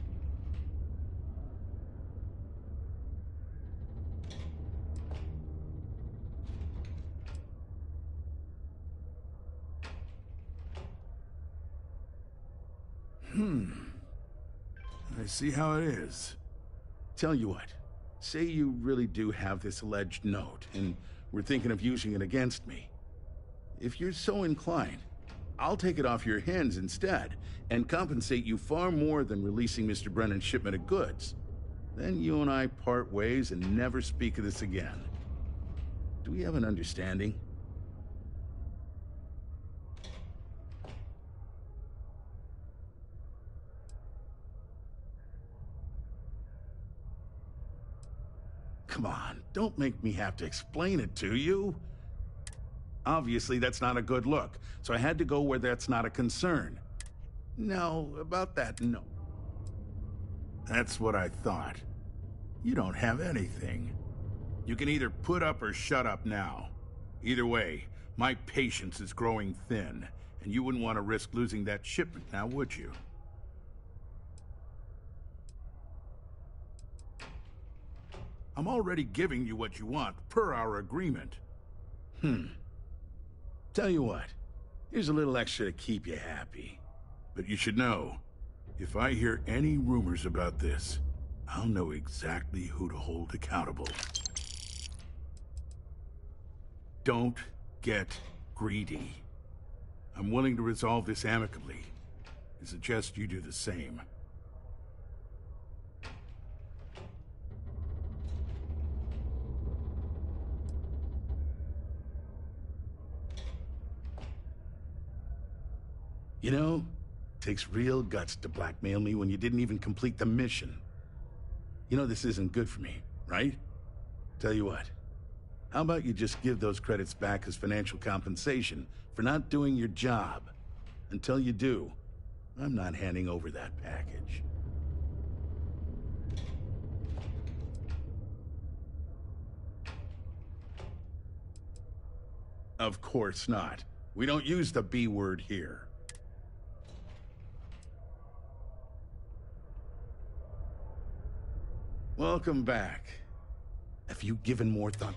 I see how it is. Tell you what, say you really do have this alleged note, and we're thinking of using it against me. If you're so inclined, I'll take it off your hands instead, and compensate you far more than releasing Mr. Brennan's shipment of goods. Then you and I part ways and never speak of this again. Do we have an understanding? Come on, don't make me have to explain it to you. Obviously, that's not a good look, so I had to go where that's not a concern. No, about that, no. That's what I thought. You don't have anything. You can either put up or shut up now. Either way, my patience is growing thin, and you wouldn't want to risk losing that shipment now, would you? I'm already giving you what you want, per our agreement. Tell you what, here's a little extra to keep you happy. But you should know, if I hear any rumors about this, I'll know exactly who to hold accountable. Don't get greedy. I'm willing to resolve this amicably. I suggest you do the same. You know, it takes real guts to blackmail me when you didn't even complete the mission. You know this isn't good for me, right? Tell you what, how about you just give those credits back as financial compensation for not doing your job? Until you do, I'm not handing over that package. Of course not. We don't use the B word here. Welcome back. Have you given more thought?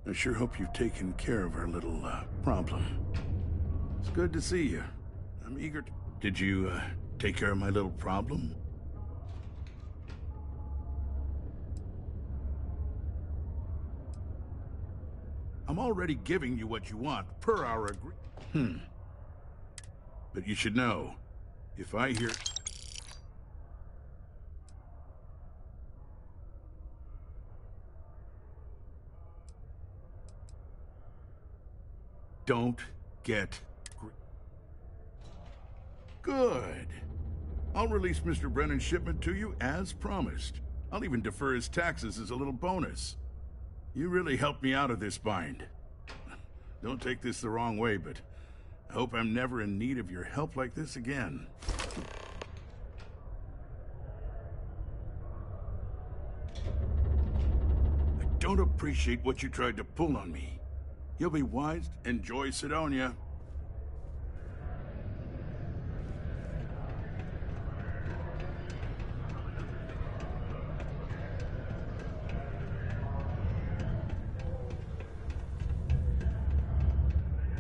I sure hope you've taken care of our little, problem. It's good to see you. I'm eager to... Did you, take care of my little problem? I'm already giving you what you want, per our But you should know, if I hear... Don't get... Good. I'll release Mr. Brennan's shipment to you as promised. I'll even defer his taxes as a little bonus. You really helped me out of this bind. Don't take this the wrong way, but I hope I'm never in need of your help like this again. I don't appreciate what you tried to pull on me. You'll be wise. Enjoy Sidonia.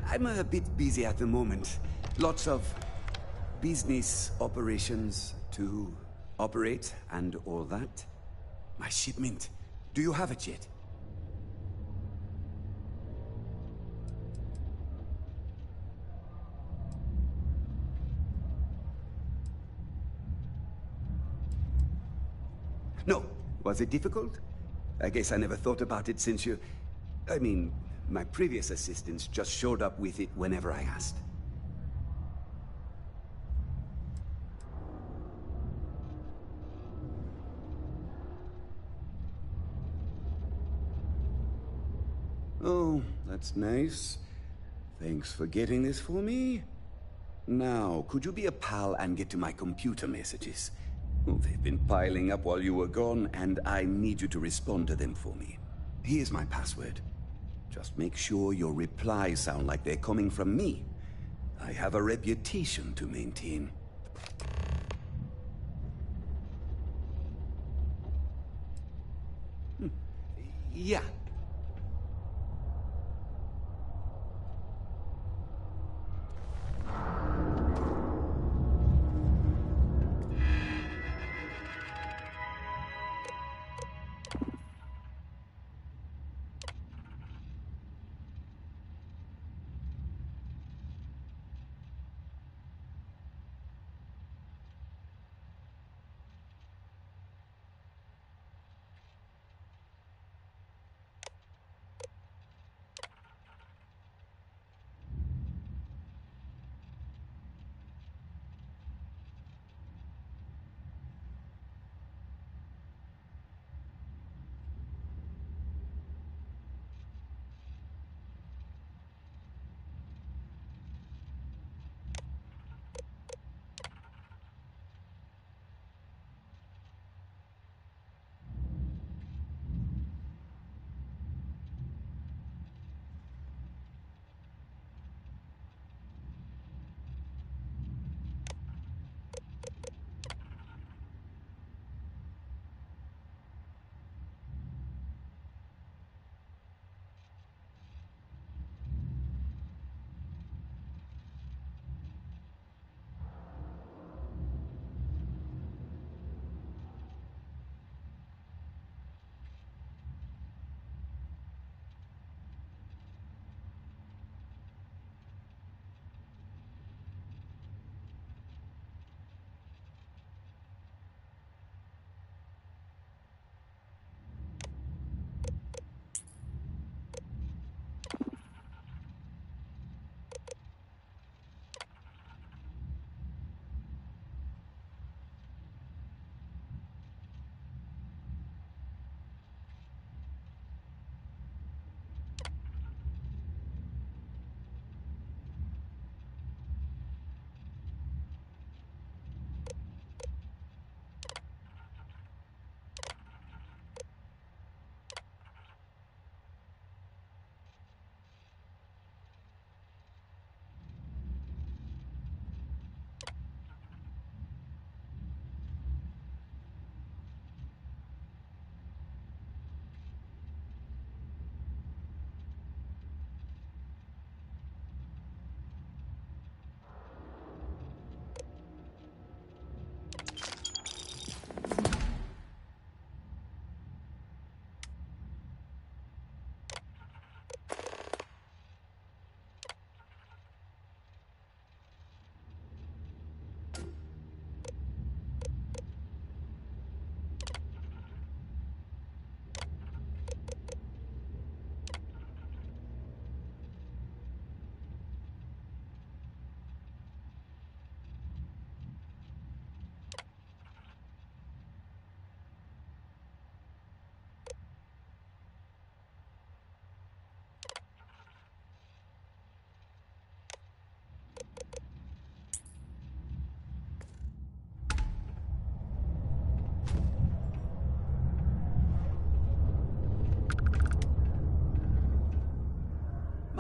I'm a bit busy at the moment. Lots of business operations to operate and all that. My shipment. Do you have it yet? No. Was it difficult? I guess I never thought about it since you... I mean, my previous assistants just showed up with it whenever I asked. Oh, that's nice. Thanks for getting this for me. Now, could you be a pal and get to my computer messages? Oh, they've been piling up while you were gone, and I need you to respond to them for me. Here's my password. Just make sure your replies sound like they're coming from me. I have a reputation to maintain. Yeah.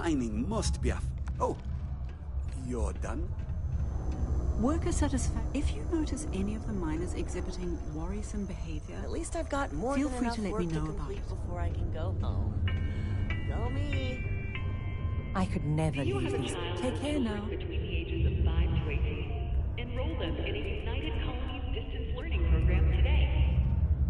mining must be Oh, you're done? Worker satisfaction. If you notice any of the miners exhibiting worrisome behavior, At least I've got more feel than free enough to let work me know to about complete it. before I can go home. Go me. I could never leave these. Take care now. Between the ages of 5 to 18. Enroll them in a United Colonies distance learning program today.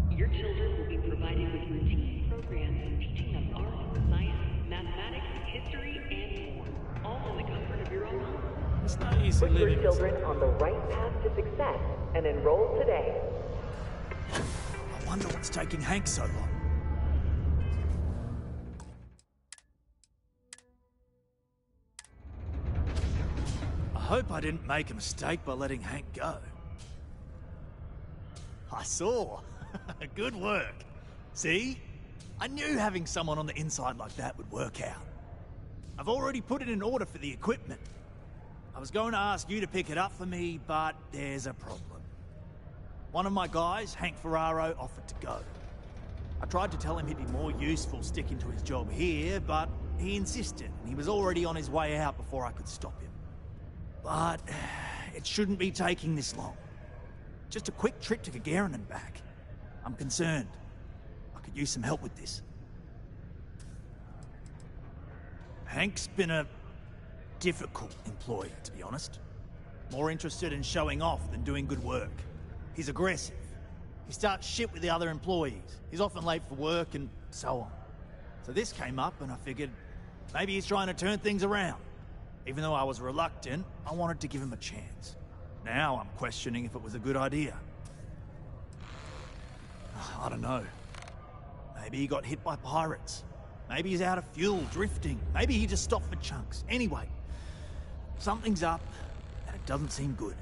Your children will be provided with routine programs teaching them art, science, mathematics, history, and more. All in the comfort of your own home. It's not easy Put your living. children on the right path to success and enroll today. I wonder what's taking Hank so long. I hope I didn't make a mistake by letting Hank go. I saw. Good work. See? I knew having someone on the inside like that would work out. I've already put it in order for the equipment. I was going to ask you to pick it up for me, but there's a problem. One of my guys, Hank Ferraro, offered to go. I tried to tell him he'd be more useful sticking to his job here, but he insisted, and he was already on his way out before I could stop him. But it shouldn't be taking this long. Just a quick trip to Gagarin and back. I'm concerned. I could use some help with this. Hank's been a difficult employee, to be honest. More interested in showing off than doing good work. He's aggressive. He starts shit with the other employees. He's often late for work and so on. So this came up and I figured maybe he's trying to turn things around. Even though I was reluctant, I wanted to give him a chance. Now I'm questioning if it was a good idea. I don't know. Maybe he got hit by pirates. Maybe he's out of fuel, drifting. Maybe he just stopped for chunks. Anyway, something's up, and it doesn't seem good.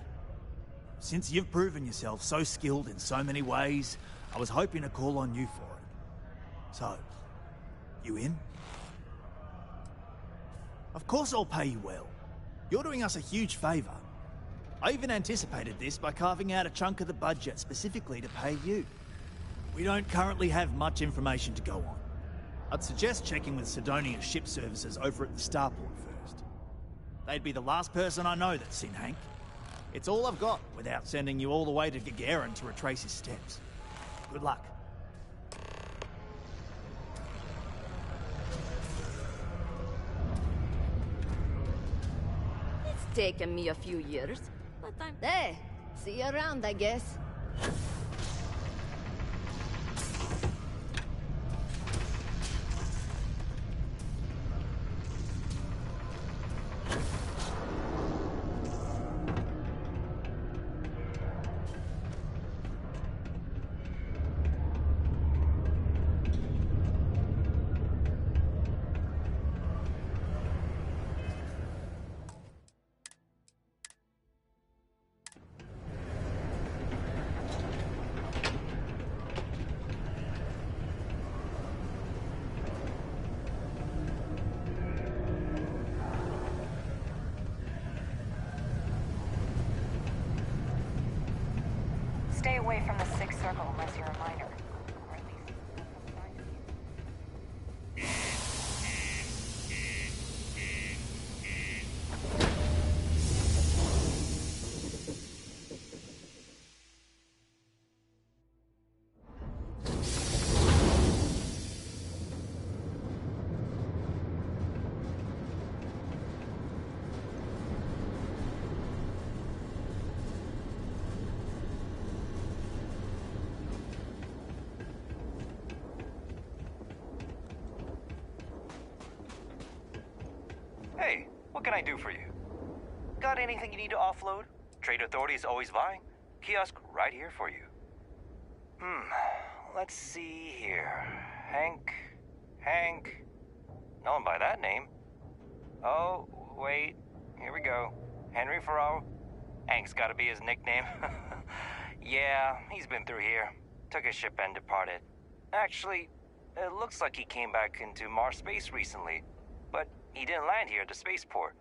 Since you've proven yourself so skilled in so many ways, I was hoping to call on you for it. So, you in? Of course I'll pay you well. You're doing us a huge favor. I even anticipated this by carving out a chunk of the budget specifically to pay you. We don't currently have much information to go on. I'd suggest checking with Sidonia's ship services over at the starport first. They'd be the last person I know that's seen Hank. It's all I've got without sending you all the way to Gagarin to retrace his steps. Good luck. It's taken me a few years, but I'm... Hey, see you around, I guess. Stay away from the Sixth Circle unless you're a miner. Hey, what can I do for you? Got anything you need to offload? Trade Authority is always buying. Kiosk right here for you. Let's see here. Hank. No one by that name. Oh, wait. Here we go. Henry Ferraro. Hank's gotta be his nickname. Yeah, he's been through here. Took his ship and departed. Actually, it looks like he came back into Mars space recently. But he didn't land here at the spaceport.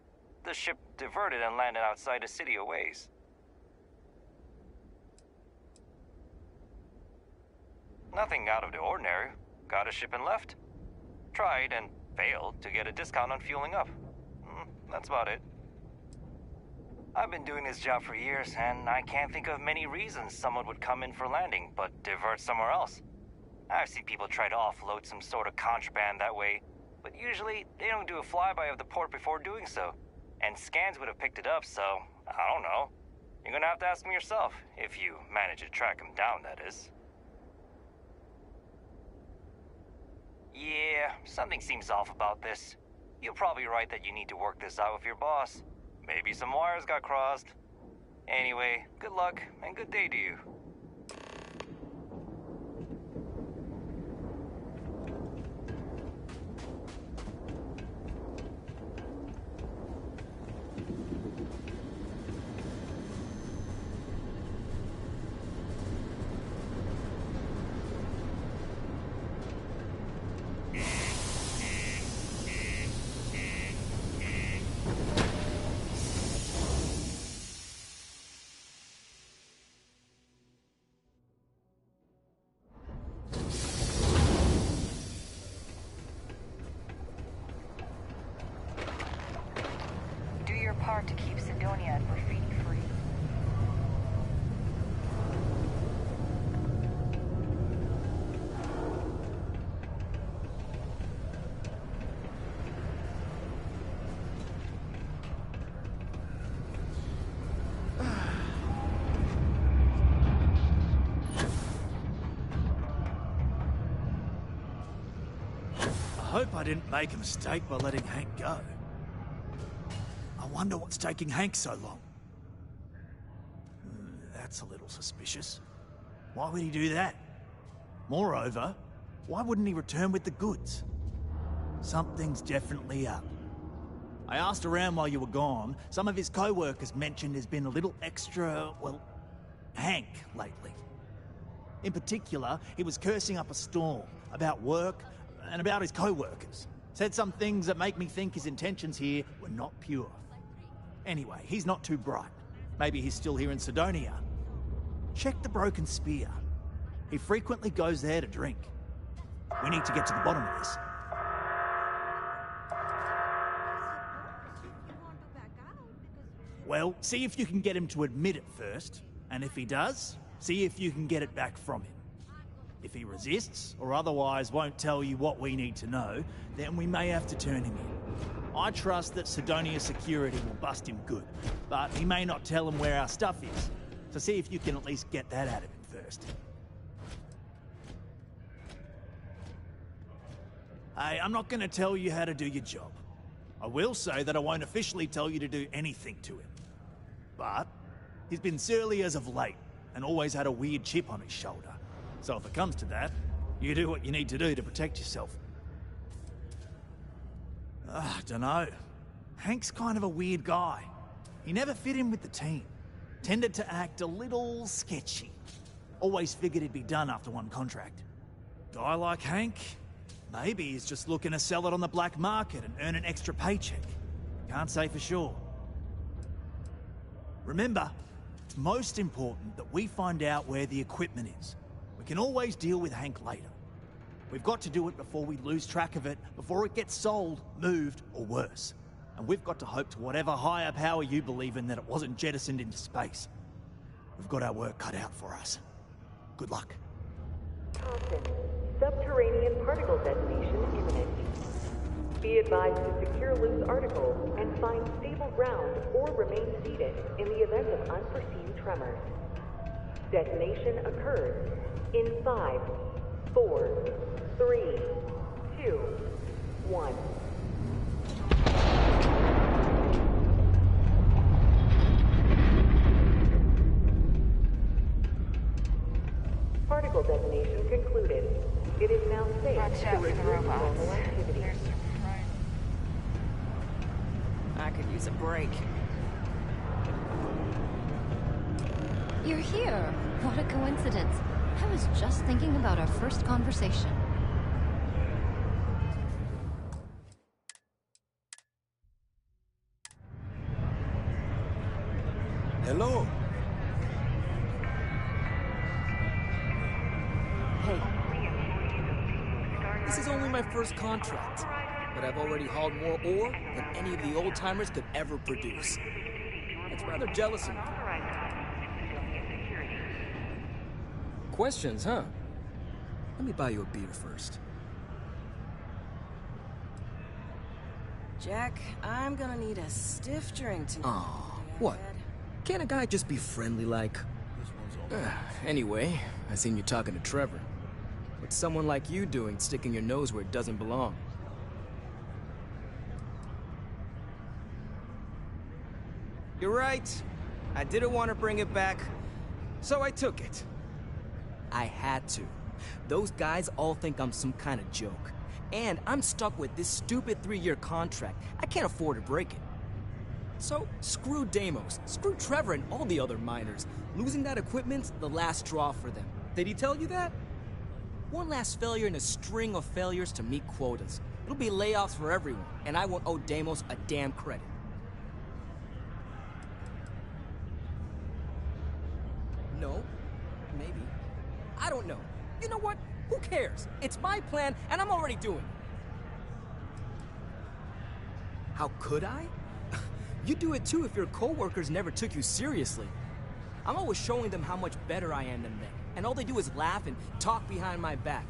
The ship diverted and landed outside the city a ways. Nothing out of the ordinary. Got a ship and left. Tried and failed to get a discount on fueling up. That's about it. I've been doing this job for years, and I can't think of many reasons someone would come in for landing, but divert somewhere else. I've seen people try to offload some sort of contraband that way, but usually they don't do a flyby of the port before doing so. And scans would have picked it up, so I don't know. You're gonna have to ask me yourself, if you manage to track him down, that is. Yeah, something seems off about this. You're probably right that you need to work this out with your boss. Maybe some wires got crossed. Anyway, good luck and good day to you. To keep Sidonia graffiti free. I hope I didn't make a mistake by letting Hank go. I wonder what's taking Hank so long. That's a little suspicious. Why would he do that? Moreover, why wouldn't he return with the goods? Something's definitely up. I asked around while you were gone. Some of his co-workers mentioned there's been a little extra, well, Hank lately. In particular, he was cursing up a storm about work and about his co-workers. Said some things that make me think his intentions here were not pure. Anyway, he's not too bright. Maybe he's still here in Sidonia. Check the Broken Spear. He frequently goes there to drink. We need to get to the bottom of this. Well, see if you can get him to admit it first. And if he does, see if you can get it back from him. If he resists, or otherwise won't tell you what we need to know, then we may have to turn him in. I trust that Sidonia security will bust him good, but he may not tell him where our stuff is. So see if you can at least get that out of him first. Hey, I'm not going to tell you how to do your job. I will say that I won't officially tell you to do anything to him. But he's been surly as of late, and always had a weird chip on his shoulder. So if it comes to that, you do what you need to do to protect yourself. I dunno. Hank's kind of a weird guy. He never fit in with the team. Tended to act a little sketchy. Always figured he'd be done after one contract. Guy like Hank? Maybe he's just looking to sell it on the black market and earn an extra paycheck. Can't say for sure. Remember, it's most important that we find out where the equipment is. We can always deal with Hank later. We've got to do it before we lose track of it, before it gets sold, moved, or worse. And we've got to hope to whatever higher power you believe in that it wasn't jettisoned into space. We've got our work cut out for us. Good luck. Caution. Subterranean particle detonation imminent. Be advised to secure loose articles and find stable ground or remain seated in the event of unforeseen tremors. Detonation occurs in 5, 4, 3, 2, 1. Particle detonation concluded. It is now safe to resume normal activity. I could use a break. You're here. What a coincidence. I was just thinking about our first conversation. Hello. Hey. This is only my first contract. but I've already hauled more ore than any of the old-timers could ever produce. It's rather jealous of me. Questions, huh? Let me buy you a beer first. Jack, I'm gonna need a stiff drink tonight. Aw, what? Can't a guy just be friendly like? Anyway, I seen you talking to Trevor. What's someone like you doing sticking your nose where it doesn't belong? You're right. I didn't want to bring it back, so I took it. I had to. Those guys all think I'm some kind of joke. And I'm stuck with this stupid 3-year contract. I can't afford to break it. So, screw Deimos, screw Trevor and all the other miners. Losing that equipment's the last straw for them. Did he tell you that? One last failure in a string of failures to meet quotas. It'll be layoffs for everyone, and I won't owe Deimos a damn credit. No. Maybe. I don't know. You know what? Who cares? It's my plan, and I'm already doing it. How could I? You'd do it too if your coworkers never took you seriously. I'm always showing them how much better I am than them, and all they do is laugh and talk behind my back.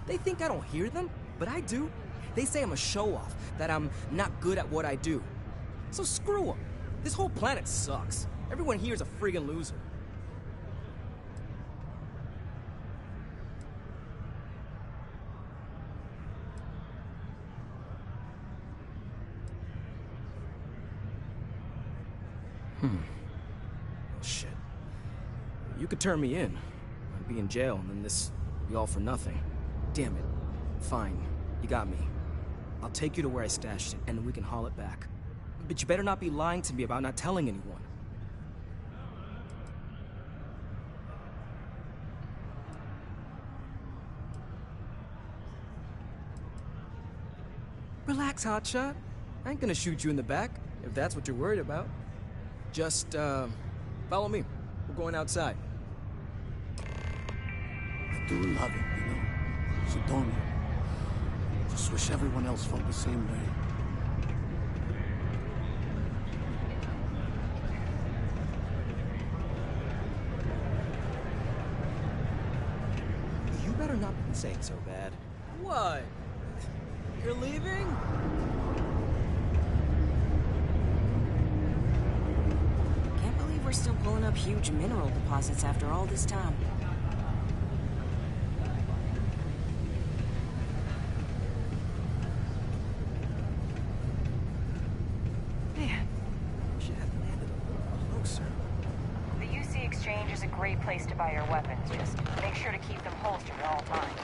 They think I don't hear them, but I do. They say I'm a show-off, that I'm not good at what I do. So screw them. This whole planet sucks. Everyone here is a friggin' loser. Oh, shit. You could turn me in. I'd be in jail, and then this would be all for nothing. Damn it. Fine. You got me. I'll take you to where I stashed it, and then we can haul it back. But you better not be lying to me about not telling anyone. Relax, hotshot. I ain't gonna shoot you in the back, if that's what you're worried about. Just, follow me. We're going outside. I do love it, you know? So don't you? Just wish everyone else felt the same way. You better not be saying so bad. What? You're leaving? We're still pulling up huge mineral deposits after all this time. Man, should have landed a little closer. The UC Exchange is a great place to buy your weapons. Just make sure to keep them holstered at all times.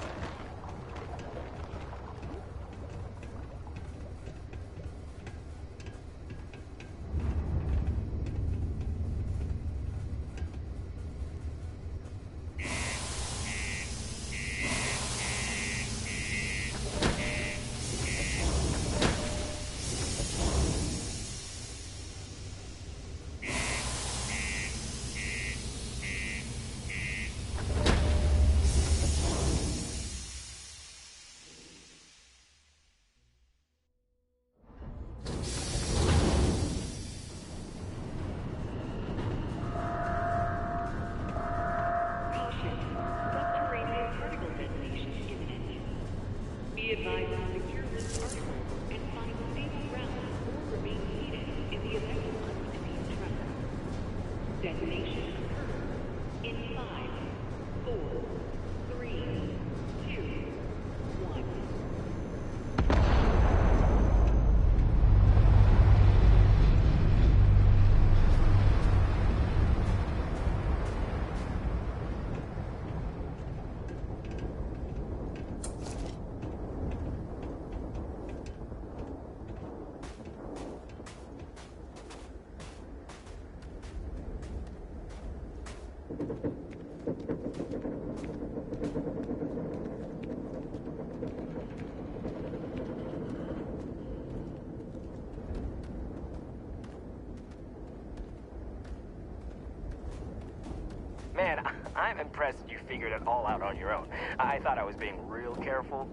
Man, I'm impressed you figured it all out on your own. I thought I was being real careful.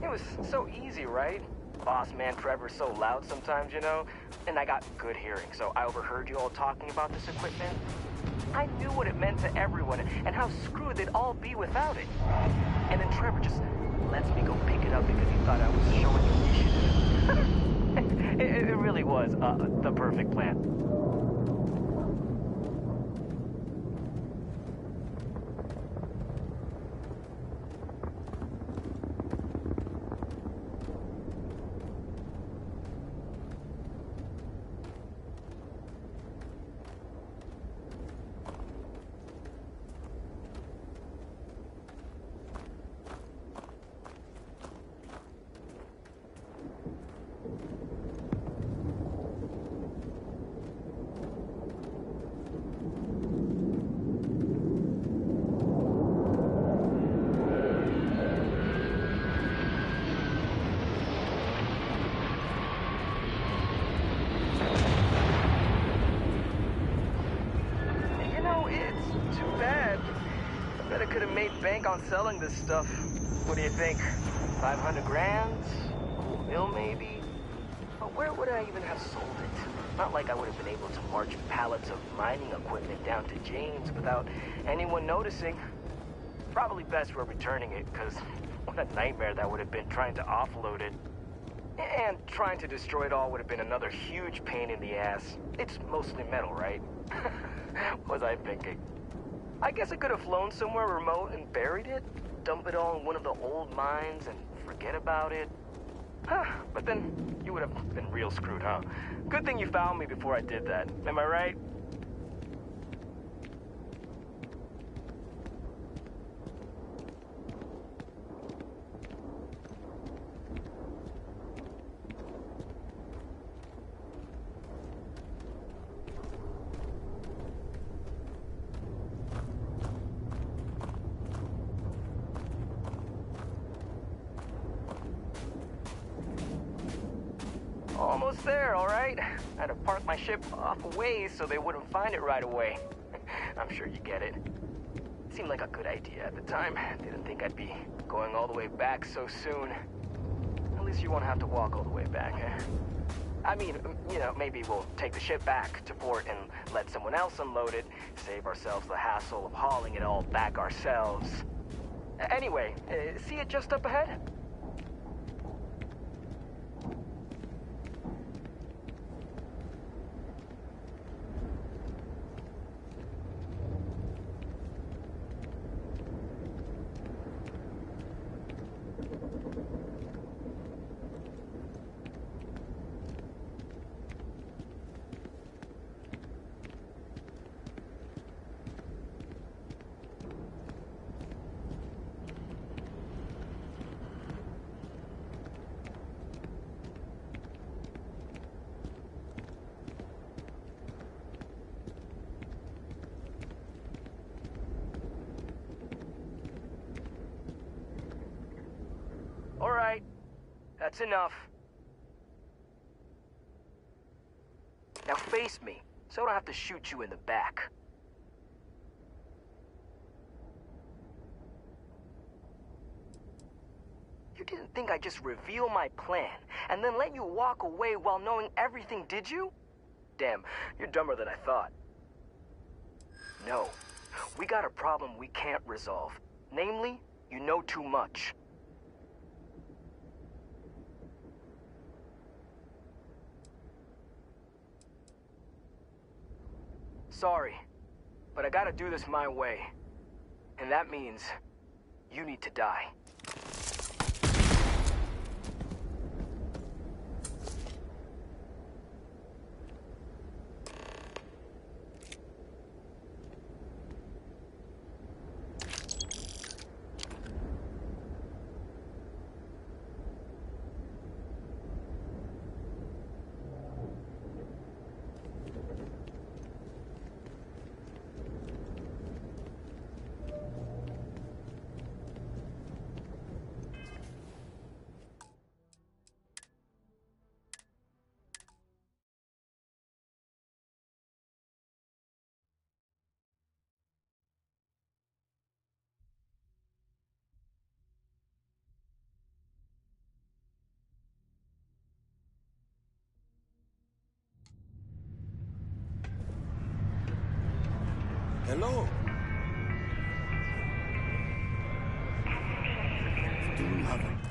It was so easy, right? Boss man Trevor's so loud sometimes, you know? And I got good hearing, so I overheard you all talking about this equipment. I knew what it meant to everyone and how screwed they'd all be without it. And then Trevor just lets me go pick it up because he thought I was showing initiative. It really was the perfect plan. On selling this stuff. What do you think? 500 grand? A mil maybe? But where would I even have sold it? Not like I would have been able to march pallets of mining equipment down to James without anyone noticing. Probably best we're returning it, because what a nightmare that would have been trying to offload it. And trying to destroy it all would have been another huge pain in the ass. It's mostly metal, right? What was I thinking? I guess I could have flown somewhere remote and buried it, dump it all in one of the old mines and forget about it. Huh, but then you would have been real screwed, huh? Good thing you found me before I did that. Am I right? Almost there, all right? I had to park my ship off a ways so they wouldn't find it right away. I'm sure you get it. It seemed like a good idea at the time. Didn't think I'd be going all the way back so soon. At least you won't have to walk all the way back, eh? I mean, you know, maybe we'll take the ship back to port and let someone else unload it, save ourselves the hassle of hauling it all back ourselves. Anyway, see it just up ahead? All right, that's enough. Now face me, so I don't have to shoot you in the back. You didn't think I'd just reveal my plan, and then let you walk away while knowing everything, did you? Damn, you're dumber than I thought. No, we got a problem we can't resolve. Namely, you know too much. Sorry, but I gotta do this my way. And that means you need to die. Hello. Do love it.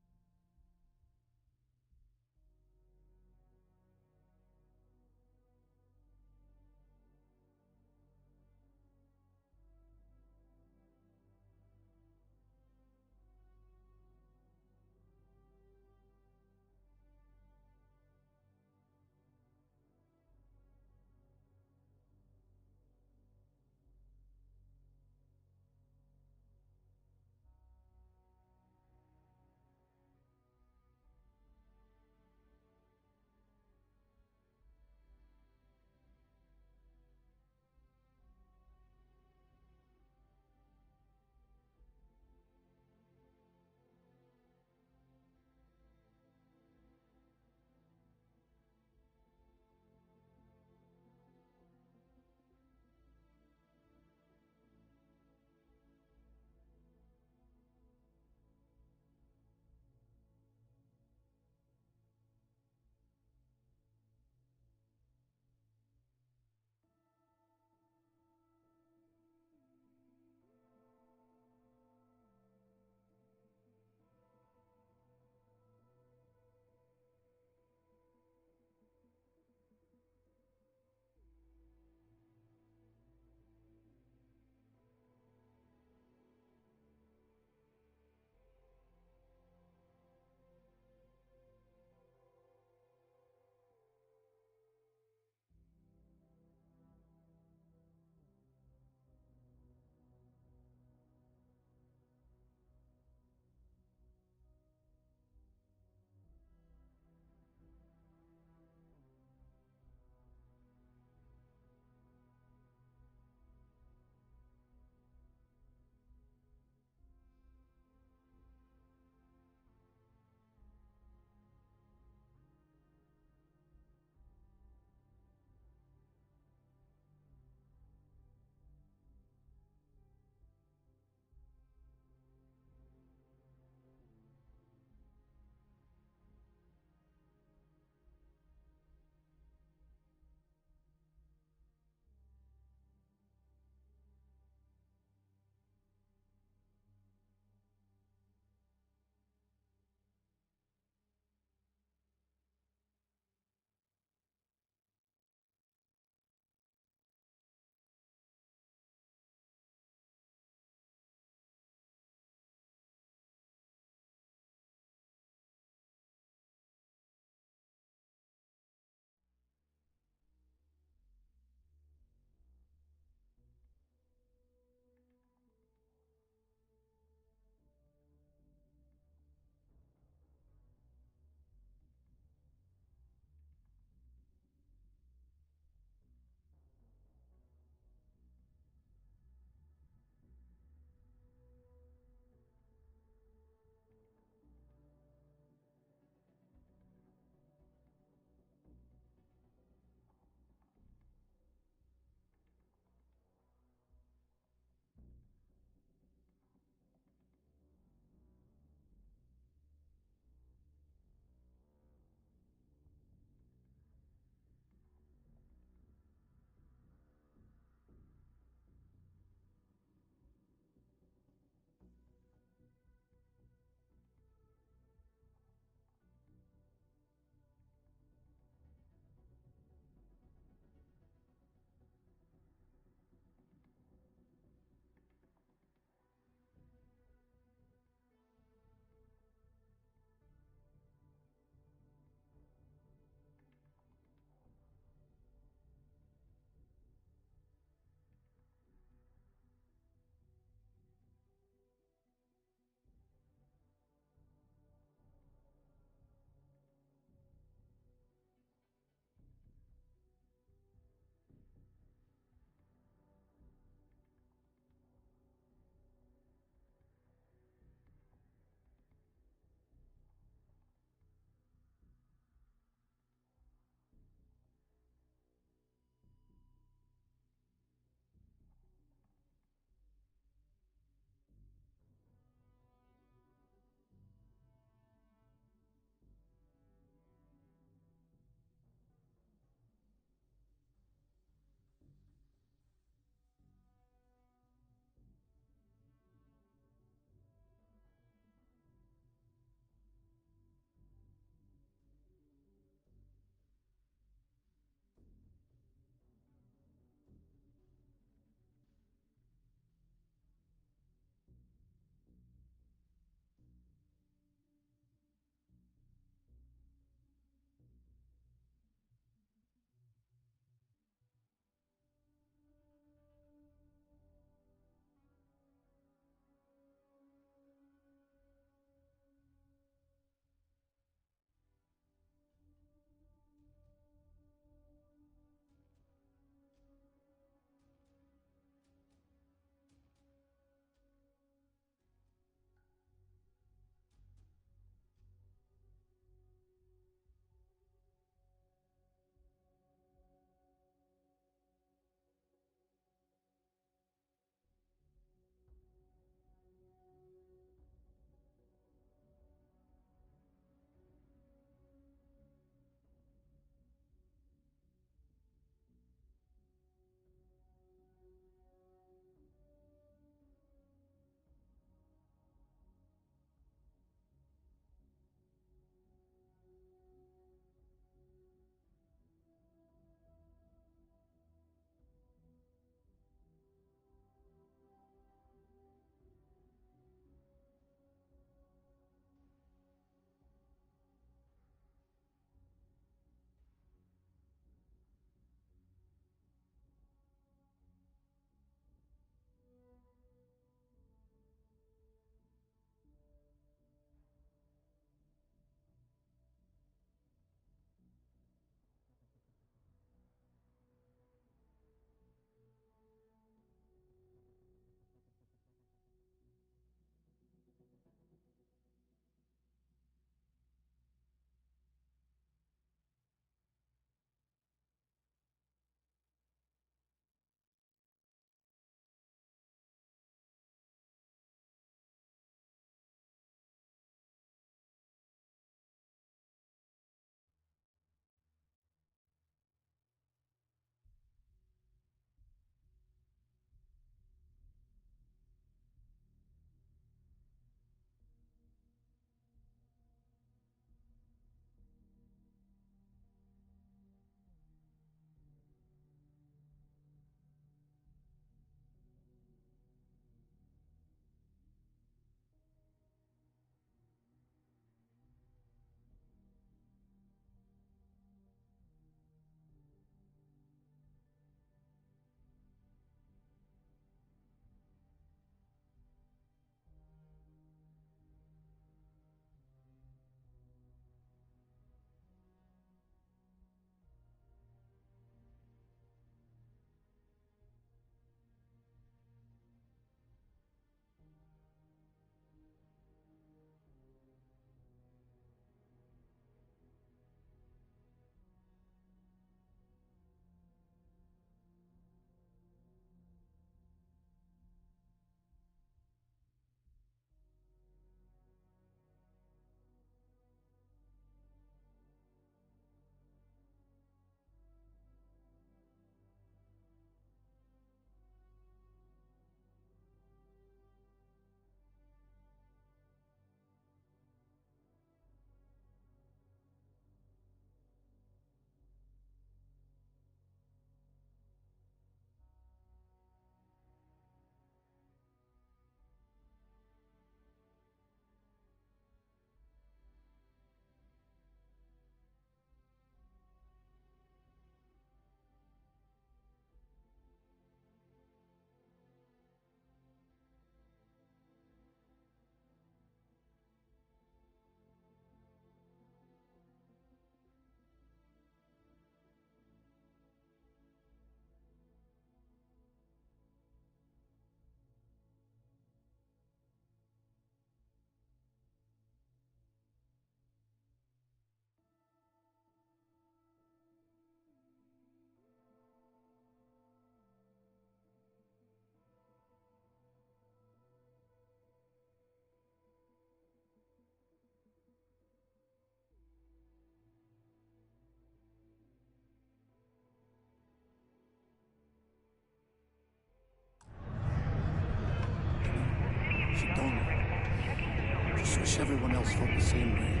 wish everyone else felt the same way.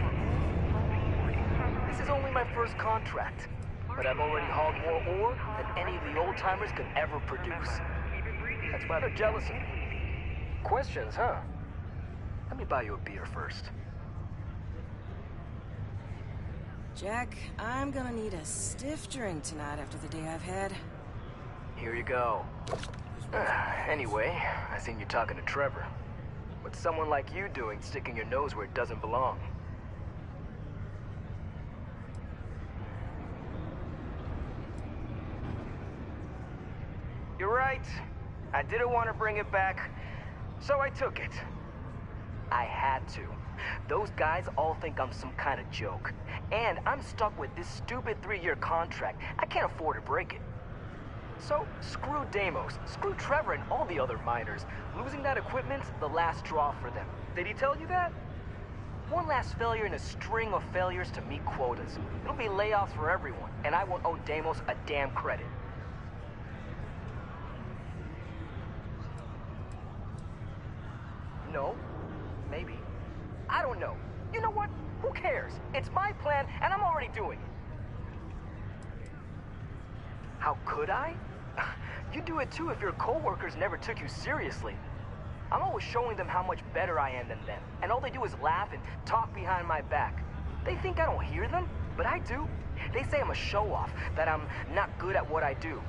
This is only my first contract, but I've already hauled more ore than any of the old-timers could ever produce. That's why they're jealous of me. Questions, huh? Let me buy you a beer first. Jack, I'm gonna need a stiff drink tonight after the day I've had. Here you go. Anyway, I seen you talking to Trevor. What's someone like you doing sticking your nose where it doesn't belong? You're right. I didn't want to bring it back, so I took it. I had to. Those guys all think I'm some kind of joke. And I'm stuck with this stupid 3-year contract. I can't afford to break it. So, screw Deimos, screw Trevor and all the other miners. Losing that equipment's the last straw for them. Did he tell you that? One last failure in a string of failures to meet quotas. It'll be layoffs for everyone, and I won't owe Deimos a damn credit. No. Maybe. I don't know. You know what? Who cares? It's my plan, and I'm already doing it. How could I? You'd do it too if your coworkers never took you seriously. I'm always showing them how much better I am than them, and all they do is laugh and talk behind my back. They think I don't hear them, but I do. They say I'm a show-off, that I'm not good at what I do.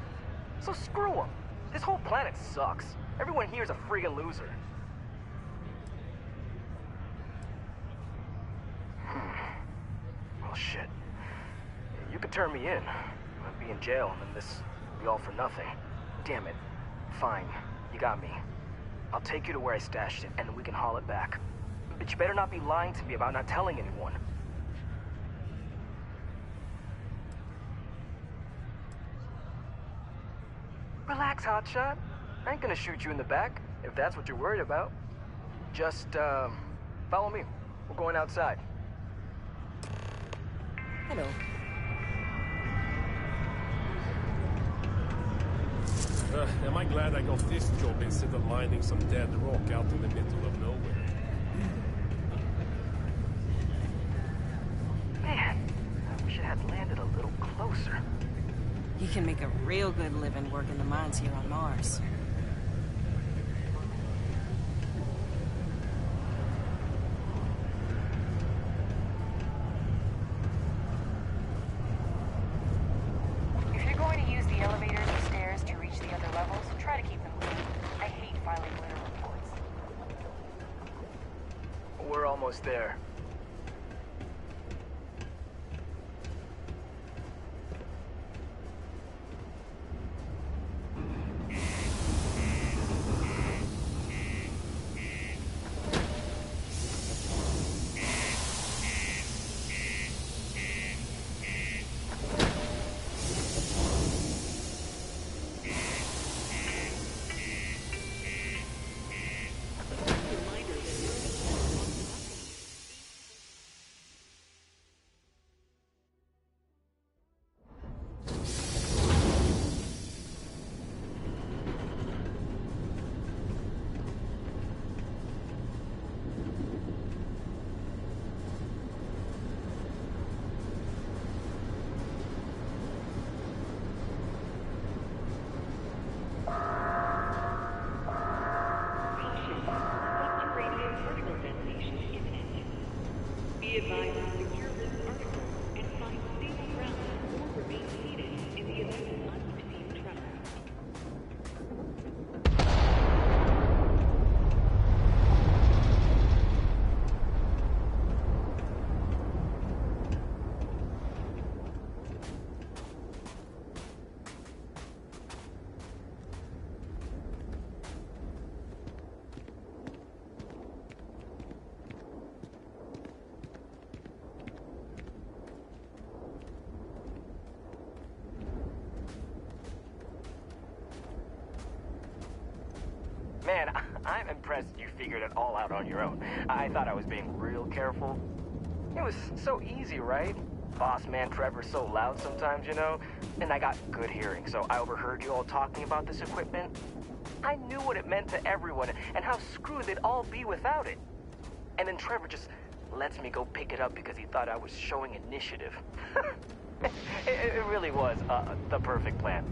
So screw them. This whole planet sucks. Everyone here's a friggin' loser. Well, shit. You could turn me in. I'd be in jail, and then this would be all for nothing. Damn it. Fine. You got me. I'll take you to where I stashed it, and then we can haul it back. But you better not be lying to me about not telling anyone. Relax, hotshot. I ain't gonna shoot you in the back, if that's what you're worried about. Just, follow me. We're going outside. Hello. Am I glad I got this job instead of mining some dead rock out in the middle of nowhere? Man, I wish it had landed a little closer. You can make a real good living working the mines here on Mars. If you're going to use the elevators or stairs to reach the other levels, try to keep them clean. I hate filing winter reports. We're almost there. Be advised to secure this article and find stable ground or remain seated in the event of unforeseen tremors. Man, I'm impressed you figured it all out on your own. I thought I was being real careful. It was so easy, right? Boss man Trevor's so loud sometimes, you know? And I got good hearing, so I overheard you all talking about this equipment. I knew what it meant to everyone and how screwed they'd all be without it. And then Trevor just lets me go pick it up because he thought I was showing initiative. It really was the perfect plan.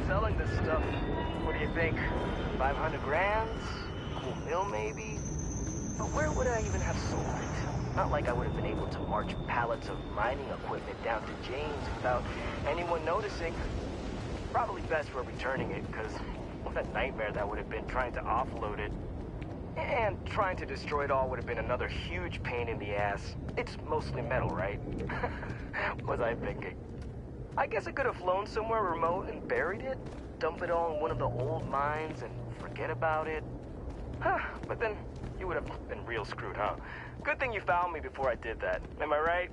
Selling this stuff. What do you think? 500 grand? Cool mill, maybe? But where would I even have sold it? Not like I would have been able to march pallets of mining equipment down to James without anyone noticing. Probably best we're returning it, because what a nightmare that would have been trying to offload it. And trying to destroy it all would have been another huge pain in the ass. It's mostly metal, right? What was I thinking? I guess I could have flown somewhere remote and buried it, dump it all in one of the old mines and forget about it. Huh, but then you would have been real screwed, huh? Good thing you found me before I did that. Am I right?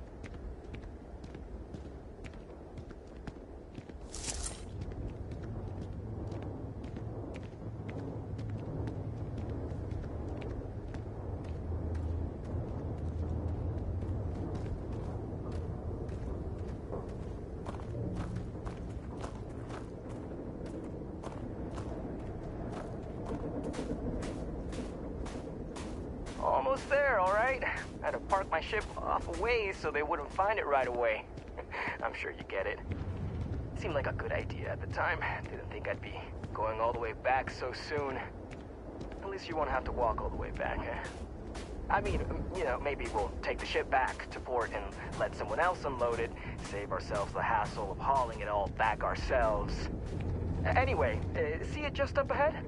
Almost there, all right? I had to park my ship off a ways so they wouldn't find it right away. I'm sure you get it. Seemed like a good idea at the time. Didn't think I'd be going all the way back so soon. At least you won't have to walk all the way back, eh? I mean, you know, maybe we'll take the ship back to port and let someone else unload it, save ourselves the hassle of hauling it all back ourselves. Anyway, see it just up ahead?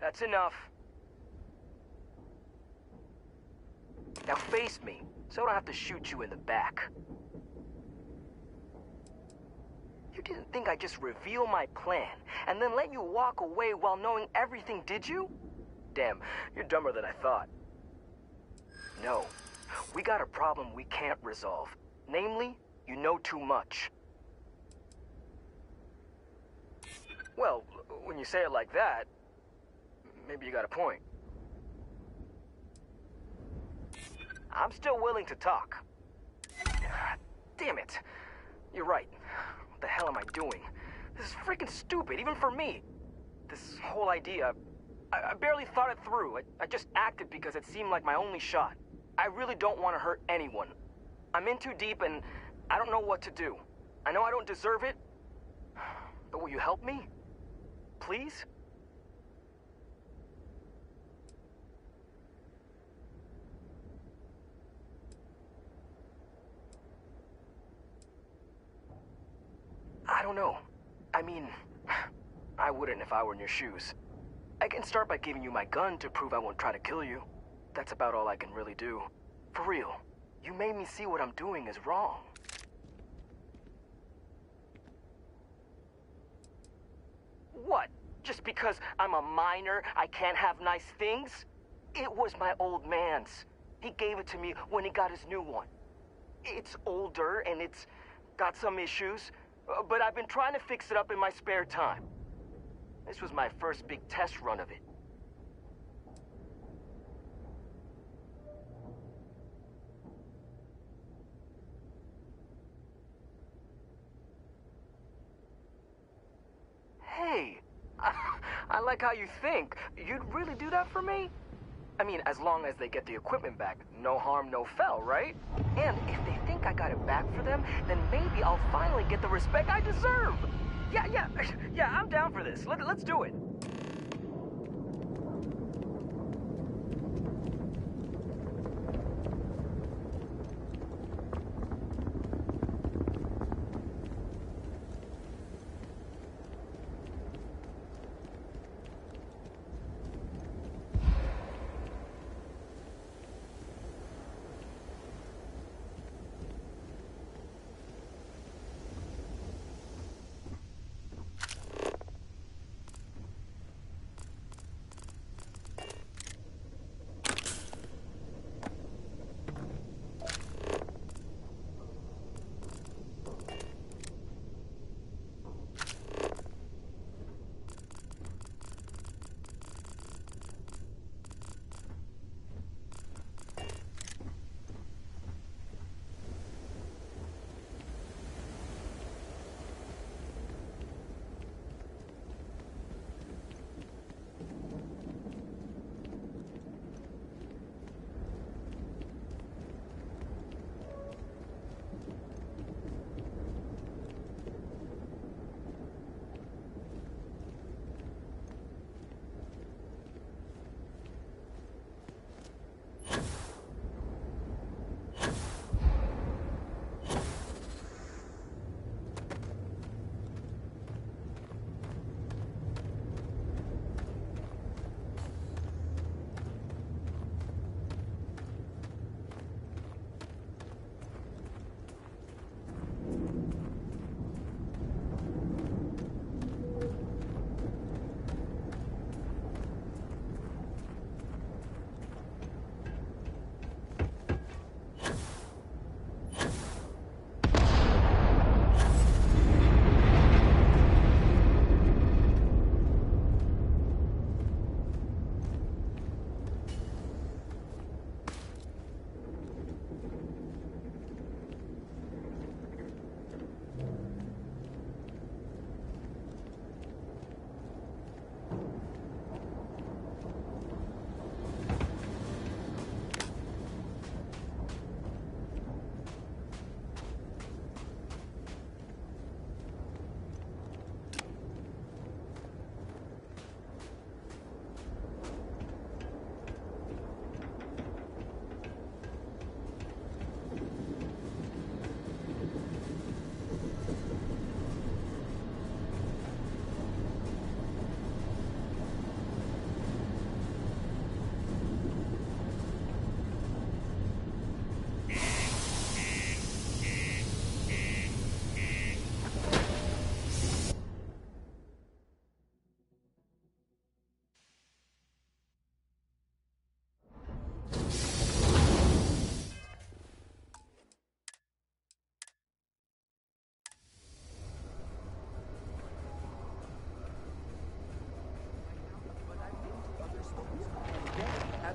That's enough. Now face me, so I don't have to shoot you in the back. You didn't think I'd just reveal my plan, and then let you walk away while knowing everything, did you? Damn, you're dumber than I thought. No, we got a problem we can't resolve. Namely, you know too much. Well, when you say it like that, maybe you got a point. I'm still willing to talk. Damn it. You're right. What the hell am I doing? This is freaking stupid, even for me. This whole idea, I barely thought it through. I just acted because it seemed like my only shot. I really don't want to hurt anyone. I'm in too deep and I don't know what to do. I know I don't deserve it, but will you help me? Please? I don't know. I mean, I wouldn't if I were in your shoes. I can start by giving you my gun to prove I won't try to kill you. That's about all I can really do. For real, you made me see what I'm doing is wrong. What? Just because I'm a minor, I can't have nice things? It was my old man's. He gave it to me when he got his new one. It's older and it's got some issues, but I've been trying to fix it up in my spare time. This was my first big test run of it. Hey, I like how you think. You'd really do that for me? I mean, as long as they get the equipment back. No harm, no foul, right? And if they think I got it back for them, then maybe I'll finally get the respect I deserve. Yeah, I'm down for this. Let's do it.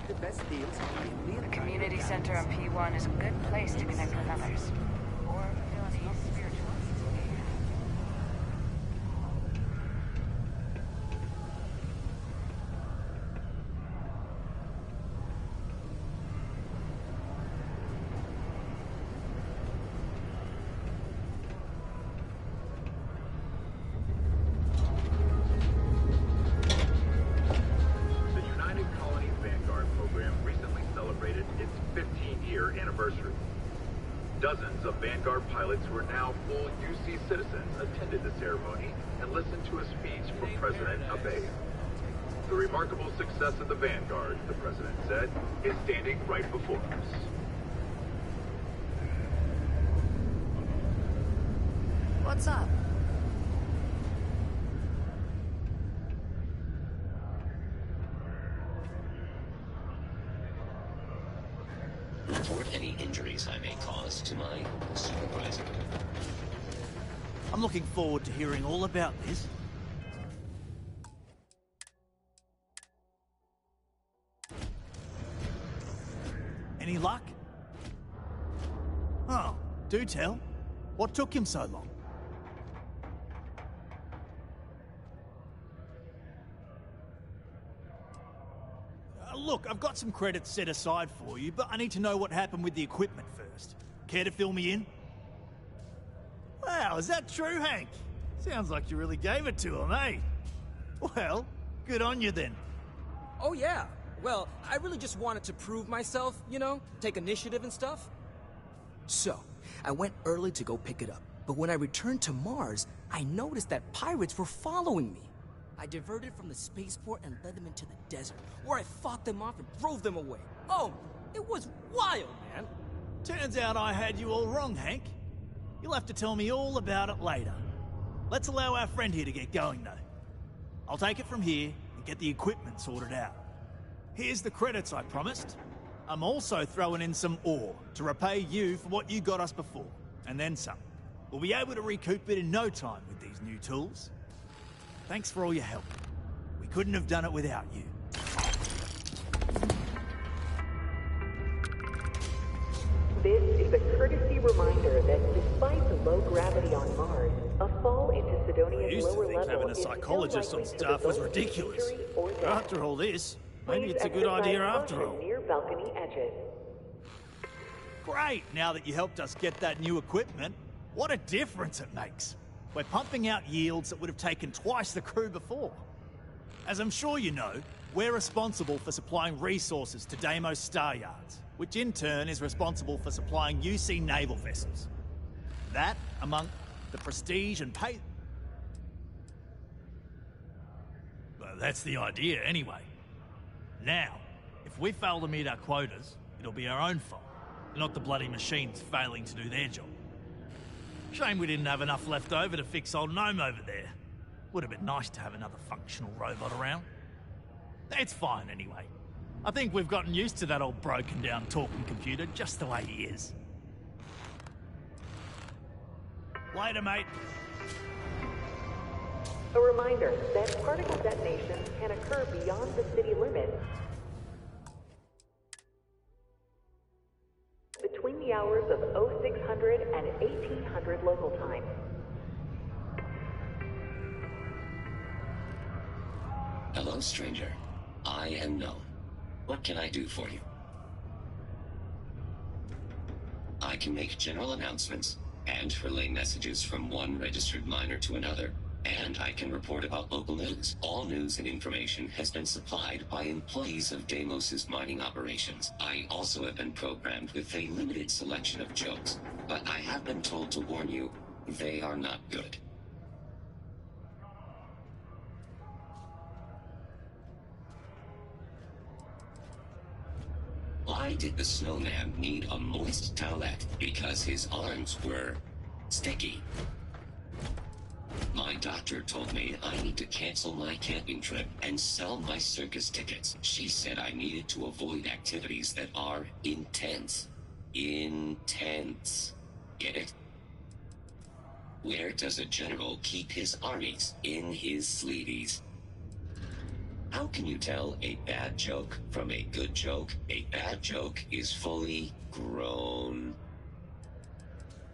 The best deals in The community center on P1 is a good place to connect with others. Or feel any spiritual needs. Dozens of Vanguard pilots who are now full UC citizens attended the ceremony and listened to a speech from President Abe. The remarkable success of the Vanguard, the President said, is standing right before us. What's up? to my supervisor. I'm looking forward to hearing all about this. Any luck? Oh, do tell. What took him so long? Look, I've got some credits set aside for you, but I need to know what happened with the equipment first. Care to fill me in? Wow, is that true, Hank? Sounds like you really gave it to him, eh? Well, good on you then. Oh yeah. Well, I really just wanted to prove myself, you know, take initiative and stuff. So, I went early to go pick it up, but when I returned to Mars, I noticed that pirates were following me. I diverted from the spaceport and led them into the desert, where I fought them off and drove them away. Oh, it was wild, man. Turns out I had you all wrong, Hank. You'll have to tell me all about it later. Let's allow our friend here to get going, though. I'll take it from here and get the equipment sorted out. Here's the credits I promised. I'm also throwing in some ore to repay you for what you got us before, and then some. We'll be able to recoup it in no time with these new tools. Thanks for all your help. We couldn't have done it without you. This is a courtesy reminder that despite the low gravity on Mars, a fall into Sidonia's lower level Having a is psychologist on staff was ridiculous. After all this, maybe it's a good idea after all. Near balcony edges. Great! Now that you helped us get that new equipment, what a difference it makes. We're pumping out yields that would have taken twice the crew before. As I'm sure you know, we're responsible for supplying resources to Deimos Star Yards, which in turn is responsible for supplying UC naval vessels. That, among the prestige and pay... Well, that's the idea anyway. Now, if we fail to meet our quotas, it'll be our own fault, not the bloody machines failing to do their job. Shame we didn't have enough left over to fix old Gnome over there. Would have been nice to have another functional robot around. It's fine anyway. I think we've gotten used to that old broken down talking computer just the way he is. Later, mate. A reminder that particle detonations can occur beyond the city limits between the hours of 0600 and 1800 local time. Hello, stranger. I am Gnome. What can I do for you? I can make general announcements and relay messages from one registered miner to another, and I can report about local news. All news and information has been supplied by employees of Deimos's mining operations. I also have been programmed with a limited selection of jokes, but I have been told to warn you, they are not good. Why did the snowman need a moist towelette? Because his arms were sticky. My doctor told me I need to cancel my camping trip and sell my circus tickets. She said I needed to avoid activities that are intense. Intense. Get it? Where does a general keep his armies? In his sleeveys. How can you tell a bad joke from a good joke? A bad joke is fully grown.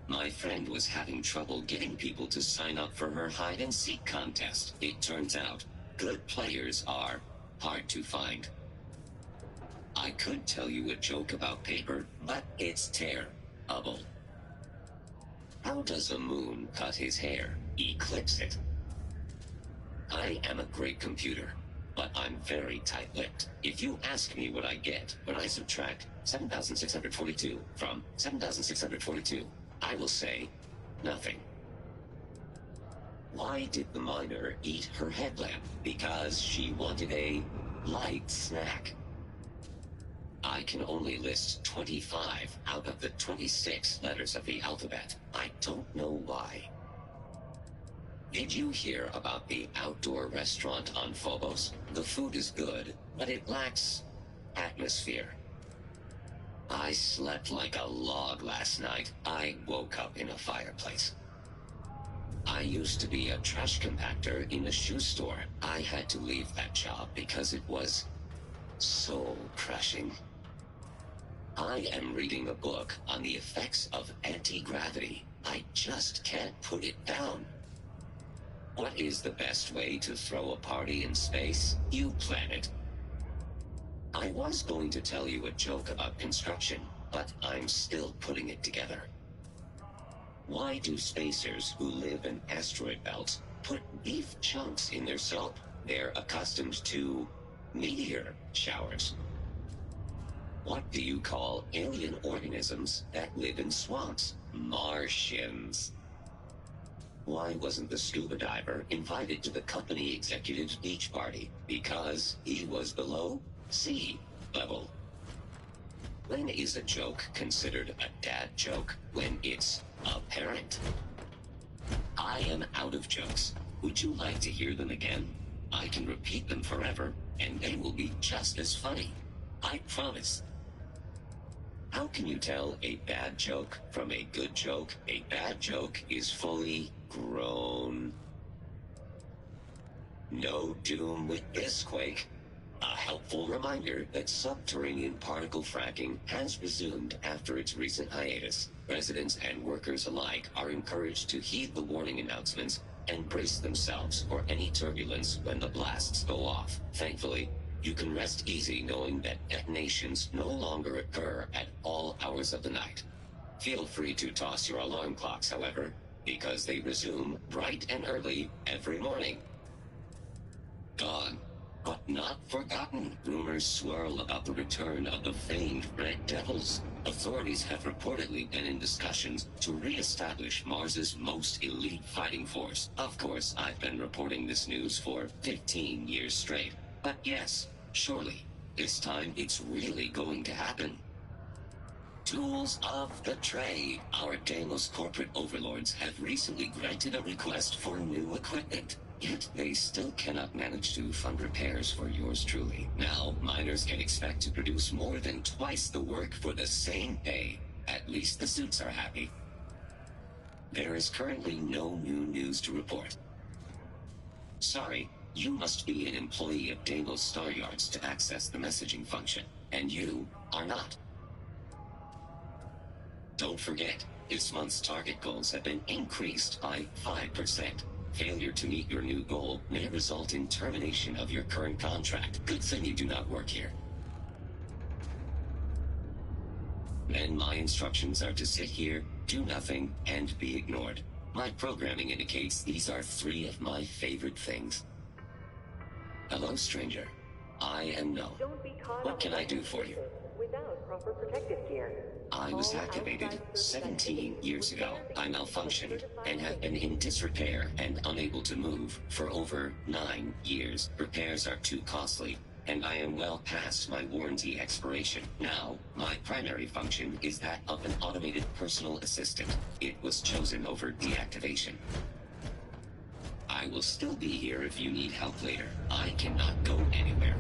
My friend was having trouble getting people to sign up for her hide-and-seek contest. It turns out, good players are hard to find. I could tell you a joke about paper, but it's terrible. How does a moon cut his hair? Eclipse it. I am a great computer, but I'm very tight-lipped. If you ask me what I get when I subtract 7,642 from 7,642, I will say nothing. Why did the miner eat her headlamp? Because she wanted a light snack. I can only list 25 out of the 26 letters of the alphabet. I don't know why. Did you hear about the outdoor restaurant on Phobos? The food is good, but it lacks atmosphere. I slept like a log last night. I woke up in a fireplace. I used to be a trash compactor in a shoe store. I had to leave that job because it was soul crushing. I am reading a book on the effects of anti-gravity. I just can't put it down. What is the best way to throw a party in space? You plan it. I was going to tell you a joke about construction, but I'm still putting it together. Why do spacers who live in asteroid belts put beef chunks in their soap? They're accustomed to meteor showers. What do you call alien organisms that live in swamps? Martians. Why wasn't the scuba diver invited to the company executive's beach party? Because he was below sea level. When is a joke considered a dad joke? When it's apparent. I am out of jokes. Would you like to hear them again? I can repeat them forever, and they will be just as funny. I promise. How can you tell a bad joke from a good joke? A bad joke is fully grown. No doom with this quake. A helpful reminder that subterranean particle fracking has resumed after its recent hiatus. Residents and workers alike are encouraged to heed the warning announcements and brace themselves for any turbulence when the blasts go off. Thankfully, you can rest easy knowing that detonations no longer occur at all hours of the night. Feel free to toss your alarm clocks, however, because they resume bright and early every morning. Gone, but not forgotten. Rumors swirl about the return of the famed Red Devils. Authorities have reportedly been in discussions to re-establish Mars's most elite fighting force. Of course, I've been reporting this news for 15 years straight. But yes, surely, this time it's really going to happen. Tools of the trade. Our Deimos corporate overlords have recently granted a request for new equipment. Yet they still cannot manage to fund repairs for yours truly. Now, miners can expect to produce more than twice the work for the same pay. At least the suits are happy. There is currently no new news to report. Sorry, you must be an employee of Deimos Star Yards to access the messaging function, and you are not. Don't forget, this month's target goals have been increased by 5%. Failure to meet your new goal may result in termination of your current contract. Good thing you do not work here. Then my instructions are to sit here, do nothing, and be ignored. My programming indicates these are 3 of my favorite things. Hello, stranger. I am No. What can I do for you? Without proper protective gear. I was activated 17 years ago. I malfunctioned and have been in disrepair and unable to move for over 9 years. Repairs are too costly, and I am well past my warranty expiration. Now, my primary function is that of an automated personal assistant. It was chosen over deactivation. I will still be here if you need help later. I cannot go anywhere.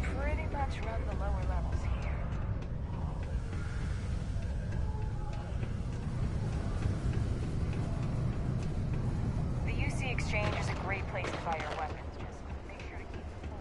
pretty much run the lower levels here. The UC Exchange is a great place to buy your weapons. Just make sure to keep them full.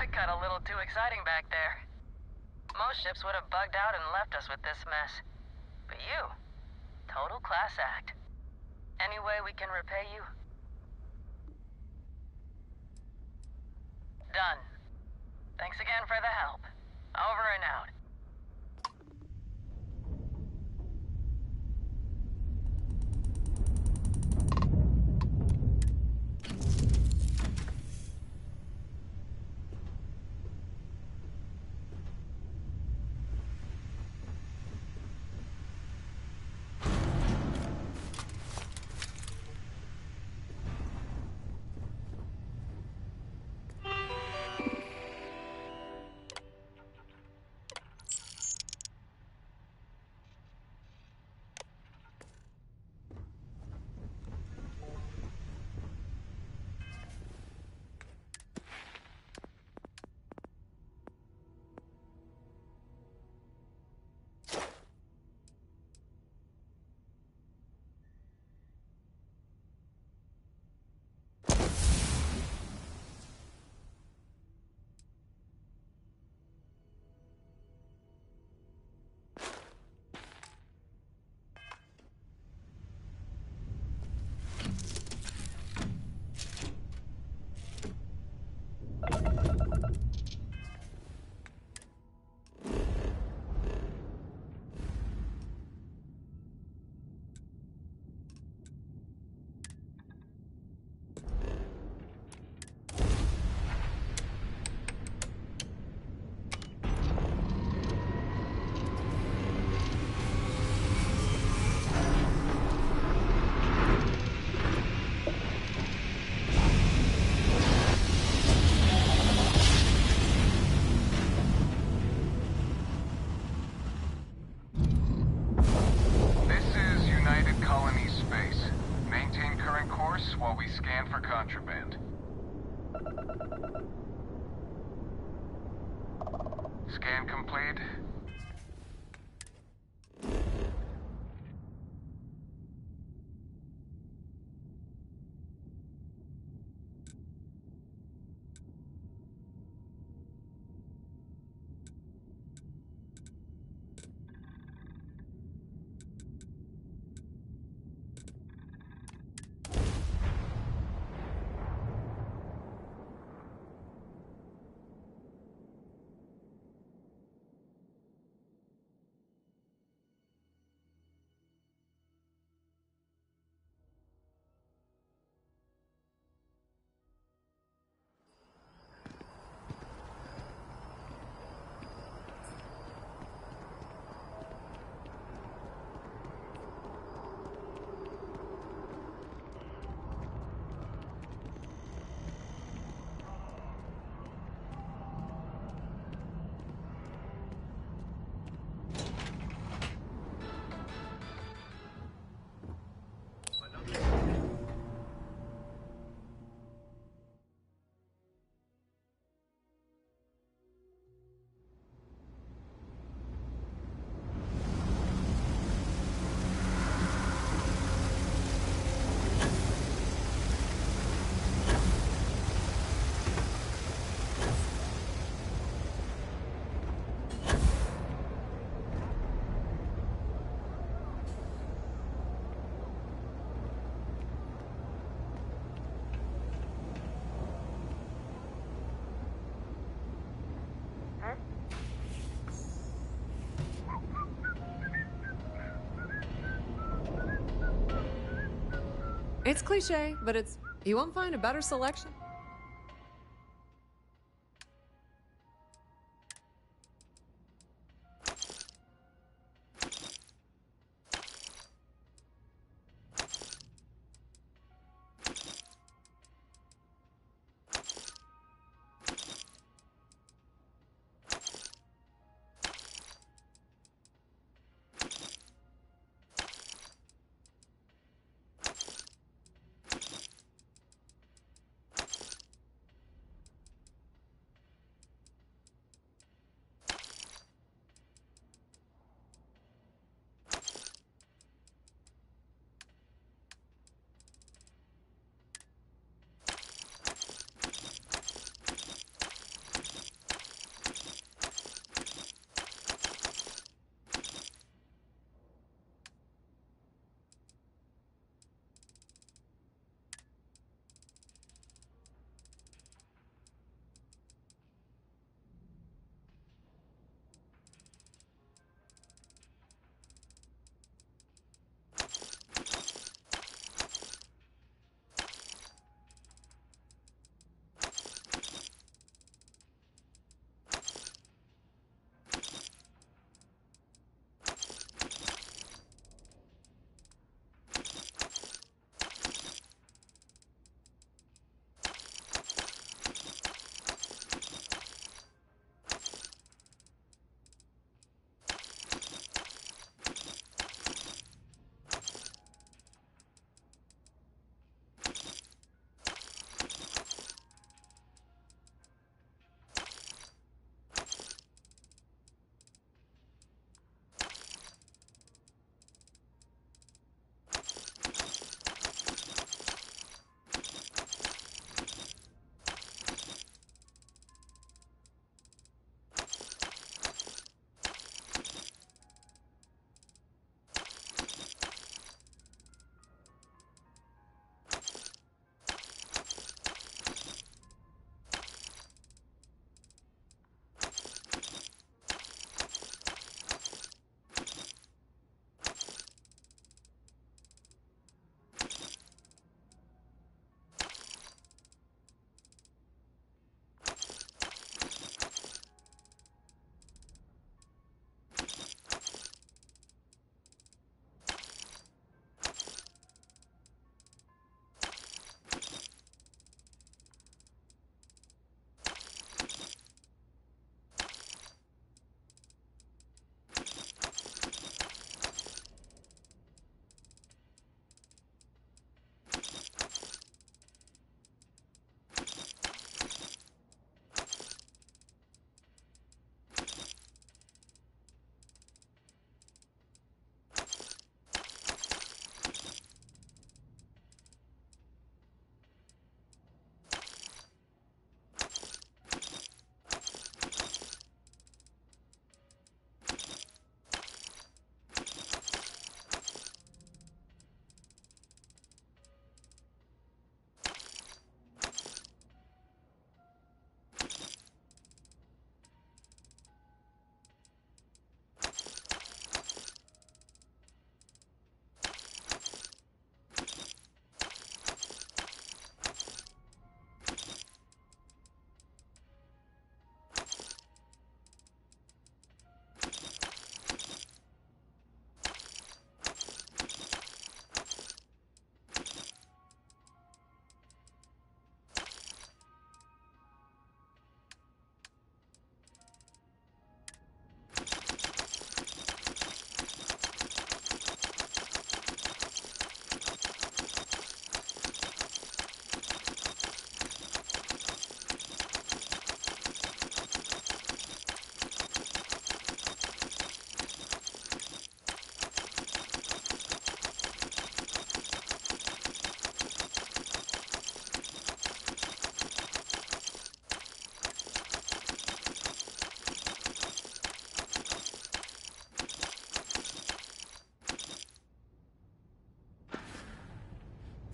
It got a little too exciting back there. Most ships would have bugged out and left us with this mess. But you, total class act. Any way we can repay you? Done. Thanks again for the help. Over and out. While we scan for contraband. Scan complete. It's cliche, but you won't find a better selection.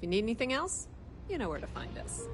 you need anything else, you know where to find us.